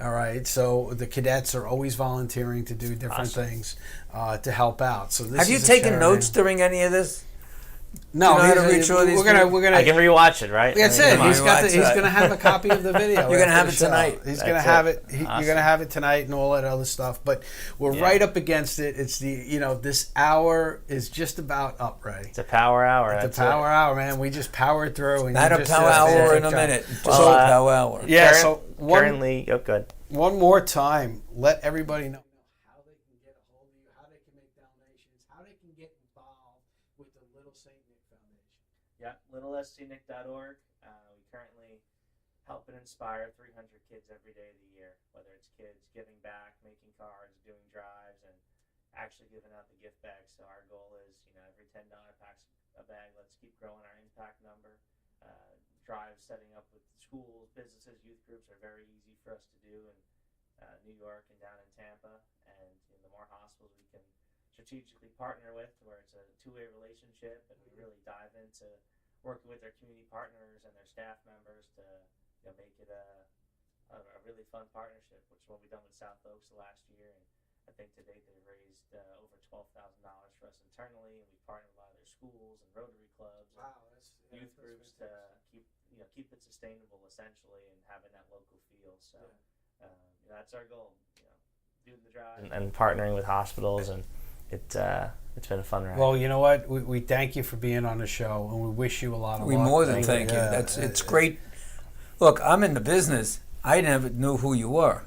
[SPEAKER 2] All right, so the cadets are always volunteering to do different things to help out. So this
[SPEAKER 1] have you taken notes during any of this?
[SPEAKER 2] No,
[SPEAKER 1] you know how to reach all these
[SPEAKER 2] we're gonna.
[SPEAKER 3] I can rewatch it, right?
[SPEAKER 2] That's
[SPEAKER 3] I mean,
[SPEAKER 2] it.
[SPEAKER 3] come on.
[SPEAKER 2] He's gonna have a copy of the video.
[SPEAKER 1] You're gonna
[SPEAKER 2] after
[SPEAKER 1] have
[SPEAKER 2] the
[SPEAKER 1] it
[SPEAKER 2] show.
[SPEAKER 1] tonight.
[SPEAKER 2] He's gonna
[SPEAKER 3] That's
[SPEAKER 2] have
[SPEAKER 3] it.
[SPEAKER 2] it. You're
[SPEAKER 3] Awesome.
[SPEAKER 2] gonna have it tonight and all that other stuff. But we're right up against it. It's this hour is just about up, Ray.
[SPEAKER 3] It's a power hour.
[SPEAKER 2] The
[SPEAKER 3] That's
[SPEAKER 2] power hour, man. We just powered through. And
[SPEAKER 1] Not
[SPEAKER 2] you
[SPEAKER 1] a
[SPEAKER 2] just
[SPEAKER 1] power
[SPEAKER 2] did
[SPEAKER 1] hour
[SPEAKER 2] fantastic
[SPEAKER 1] in a
[SPEAKER 2] job.
[SPEAKER 1] minute. Just
[SPEAKER 3] Well,
[SPEAKER 1] a power hour.
[SPEAKER 2] Yeah.
[SPEAKER 3] Current-
[SPEAKER 2] So
[SPEAKER 3] currently, good.
[SPEAKER 2] one more time, let everybody know how they can get a hold of you, how they can make donations, how they can get involved with the Little Saint Nick Foundation.
[SPEAKER 3] Yeah, littlescnick.org. We currently help and inspire 300 kids every day of the year, whether it's kids giving back, making cards, doing drives, and actually giving out the gift bags. So our goal is, every $10 packs a bag. Let's keep growing our impact number. Drives setting up with schools, businesses, youth groups are very easy for us to do in New York and down in Tampa. And the more hospitals we can strategically partner with, where it's a two-way relationship, and we really dive into working with their community partners and their staff members to make it a really fun partnership, which is what we've done with South Oaks the last year. And I think to date they've raised over $12,000 for us internally, and we partner with a lot of their schools and Rotary clubs, and youth groups to keep it sustainable essentially, and having that local feel. So that's our goal. Doing the drive and partnering with hospitals, and it's been a fun ride.
[SPEAKER 2] Well, you know what? We thank you for being on the show, and we wish you a lot of
[SPEAKER 1] We
[SPEAKER 2] luck.
[SPEAKER 1] more than thank you.
[SPEAKER 2] Yeah.
[SPEAKER 1] It's great. Look, I'm in the business. I never knew who you were.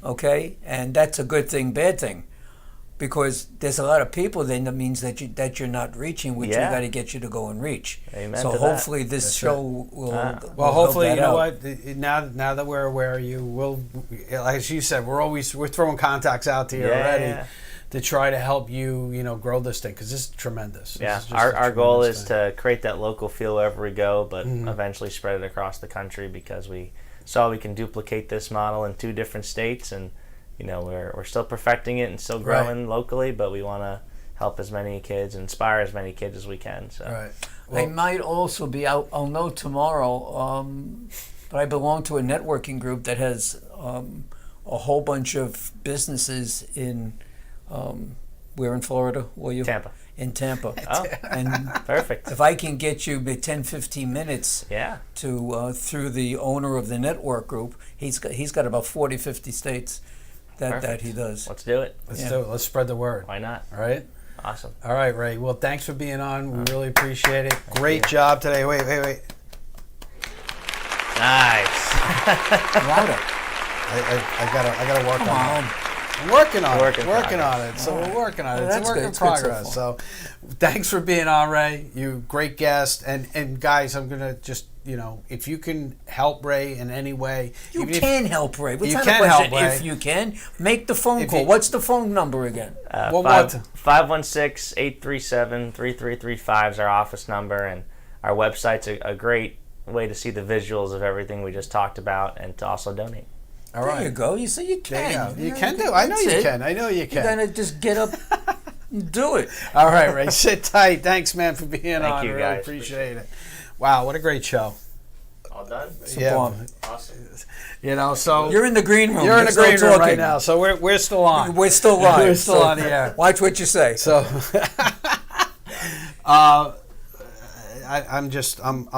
[SPEAKER 1] Okay, and that's a good thing, bad thing, because there's a lot of people. Then that means that you're not reaching, which we got to get you to go and reach.
[SPEAKER 3] Amen
[SPEAKER 1] so
[SPEAKER 3] to
[SPEAKER 1] hopefully this show will.
[SPEAKER 2] Well,
[SPEAKER 1] will
[SPEAKER 2] hopefully,
[SPEAKER 1] help
[SPEAKER 2] you
[SPEAKER 1] that
[SPEAKER 2] know
[SPEAKER 1] out.
[SPEAKER 2] what? Now that we're aware of you, we'll, as you said, we're throwing contacts out to you already to try to help you, grow this thing, because this is tremendous.
[SPEAKER 3] Yeah,
[SPEAKER 2] This is just
[SPEAKER 3] our
[SPEAKER 2] a
[SPEAKER 3] goal
[SPEAKER 2] tremendous
[SPEAKER 3] is
[SPEAKER 2] thing.
[SPEAKER 3] to create that local feel wherever we go, but eventually spread it across the country, because we saw we can duplicate this model in 2 different states, and we're still perfecting it and still growing locally, but we want to help as many kids, inspire as many kids as we can. So
[SPEAKER 2] Right.
[SPEAKER 1] I might also be out. I'll know tomorrow. But I belong to a networking group that has a whole bunch of businesses in. Where in Florida were you?
[SPEAKER 3] Tampa.
[SPEAKER 1] In Tampa.
[SPEAKER 3] Oh,
[SPEAKER 1] And
[SPEAKER 3] perfect.
[SPEAKER 1] if I can get you 10, 15 minutes
[SPEAKER 3] Yeah.
[SPEAKER 1] to through the owner of the network group, he's got about 40, 50 states that he does.
[SPEAKER 3] Let's do it.
[SPEAKER 2] Let's do it. Let's spread the word.
[SPEAKER 3] Why not?
[SPEAKER 2] All right.
[SPEAKER 3] Awesome.
[SPEAKER 2] All right, Ray. Well, thanks for being on. We really appreciate it. Great job today. Wait.
[SPEAKER 3] Nice.
[SPEAKER 1] Louder.
[SPEAKER 2] I gotta work
[SPEAKER 1] Come
[SPEAKER 2] on
[SPEAKER 1] on.
[SPEAKER 2] it. I'm working on
[SPEAKER 3] Work
[SPEAKER 2] it.
[SPEAKER 3] in
[SPEAKER 2] Working on
[SPEAKER 3] progress.
[SPEAKER 2] it. So we're working on it.
[SPEAKER 1] Well,
[SPEAKER 2] It's
[SPEAKER 1] that's
[SPEAKER 2] a work
[SPEAKER 1] good.
[SPEAKER 2] in
[SPEAKER 1] It's good so
[SPEAKER 2] progress. So thanks for being on, Ray. You great guest. And guys, I'm gonna just if you can help Ray in any way,
[SPEAKER 1] You
[SPEAKER 2] even if-
[SPEAKER 1] can help Ray. What's
[SPEAKER 2] You
[SPEAKER 1] not
[SPEAKER 2] can
[SPEAKER 1] a question?
[SPEAKER 2] help Ray.
[SPEAKER 1] If you can, make the phone
[SPEAKER 2] If
[SPEAKER 1] call.
[SPEAKER 2] you-
[SPEAKER 1] What's the phone number again?
[SPEAKER 2] What?
[SPEAKER 3] 516-837-3335 is our office number, and our website's a great way to see the visuals of everything we just talked about, and to also donate.
[SPEAKER 2] All
[SPEAKER 1] There
[SPEAKER 2] right.
[SPEAKER 1] you go. You say you
[SPEAKER 2] There you
[SPEAKER 1] can.
[SPEAKER 2] go. You can do. I know
[SPEAKER 1] That's
[SPEAKER 2] you
[SPEAKER 1] it.
[SPEAKER 2] can. I know you
[SPEAKER 1] You
[SPEAKER 2] can.
[SPEAKER 1] gotta just get up and do it.
[SPEAKER 2] All right, Ray. Sit tight. Thanks, man, for being
[SPEAKER 3] Thank
[SPEAKER 2] on.
[SPEAKER 3] you,
[SPEAKER 2] I really
[SPEAKER 3] guys.
[SPEAKER 2] appreciate it. Wow, what a great show.
[SPEAKER 3] All done?
[SPEAKER 2] Yeah.
[SPEAKER 1] Bomb.
[SPEAKER 3] Awesome.
[SPEAKER 2] So
[SPEAKER 1] You're in the green room.
[SPEAKER 2] you're in the
[SPEAKER 1] There's no
[SPEAKER 2] green room right
[SPEAKER 1] talking.
[SPEAKER 2] now. So we're still on.
[SPEAKER 1] We're still live.
[SPEAKER 2] We're still on the air.
[SPEAKER 1] Watch what you say.
[SPEAKER 2] So I'm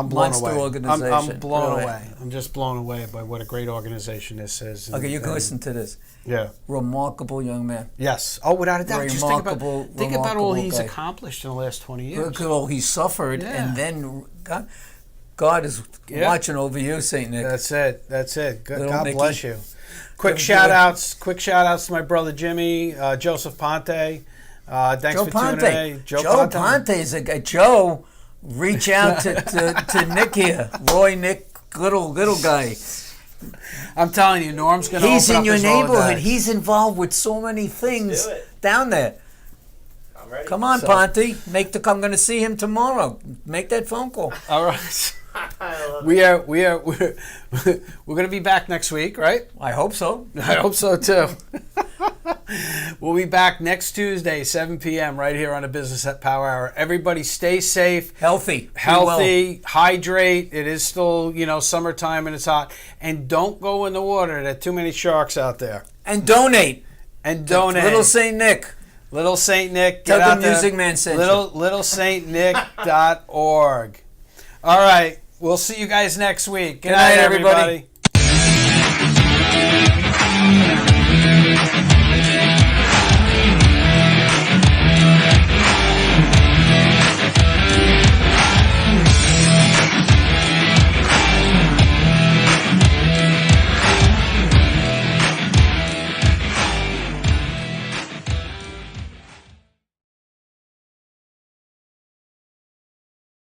[SPEAKER 2] blown
[SPEAKER 1] Monster
[SPEAKER 2] away. I'm
[SPEAKER 1] organization,
[SPEAKER 2] blown
[SPEAKER 1] really.
[SPEAKER 2] away. I'm just blown away by what a great organization this is.
[SPEAKER 1] Okay, you can
[SPEAKER 2] And-
[SPEAKER 1] listen to this.
[SPEAKER 2] Yeah.
[SPEAKER 1] Remarkable young man.
[SPEAKER 2] Yes. Oh, without a doubt. Just think about all
[SPEAKER 1] remarkable
[SPEAKER 2] he's
[SPEAKER 1] guy.
[SPEAKER 2] accomplished in the last 20 years.
[SPEAKER 1] Look at all he suffered,
[SPEAKER 2] Yeah.
[SPEAKER 1] and then God is
[SPEAKER 2] Yeah.
[SPEAKER 1] watching over you, Saint Nick.
[SPEAKER 2] That's it. That's it. God
[SPEAKER 1] Little Nicky.
[SPEAKER 2] bless you. Quick
[SPEAKER 1] Good
[SPEAKER 2] shout
[SPEAKER 1] boy.
[SPEAKER 2] outs. Quick shout outs to my brother Jimmy, Joseph Ponte. Thanks
[SPEAKER 1] Joe
[SPEAKER 2] for
[SPEAKER 1] Ponte.
[SPEAKER 2] tuning in.
[SPEAKER 1] Joe Ponte is a guy. Joe, reach out to Nick here. Roy Nick, little guy.
[SPEAKER 2] I'm telling you, Norm's going to
[SPEAKER 1] He's
[SPEAKER 2] open
[SPEAKER 1] in
[SPEAKER 2] up
[SPEAKER 1] your
[SPEAKER 2] his
[SPEAKER 1] neighborhood.
[SPEAKER 2] Rolodex.
[SPEAKER 1] He's involved with so many things
[SPEAKER 3] do it.
[SPEAKER 1] down there.
[SPEAKER 3] I'm ready.
[SPEAKER 1] Come on,
[SPEAKER 2] So-
[SPEAKER 1] Ponte. I'm going to see him tomorrow. Make that phone call.
[SPEAKER 2] All right.
[SPEAKER 3] I love
[SPEAKER 2] We're going to be back next week, right?
[SPEAKER 1] I hope so.
[SPEAKER 2] I hope so too. We'll be back next Tuesday, 7 p.m. right here on the Business at Power Hour. Everybody stay safe,
[SPEAKER 1] Healthy. Be well.
[SPEAKER 2] healthy, hydrate. It is still, summertime and it's hot. And don't go in the water. There are too many sharks out there.
[SPEAKER 1] And donate.
[SPEAKER 2] And donate.
[SPEAKER 1] Little Saint Nick.
[SPEAKER 2] Little Saint Nick.
[SPEAKER 1] Tell
[SPEAKER 2] Get
[SPEAKER 1] the
[SPEAKER 2] out there.
[SPEAKER 1] Music Man sent you.
[SPEAKER 2] LittleSaintNick.org. All right. We'll see you guys next week.
[SPEAKER 1] Good night, everybody.
[SPEAKER 2] everybody.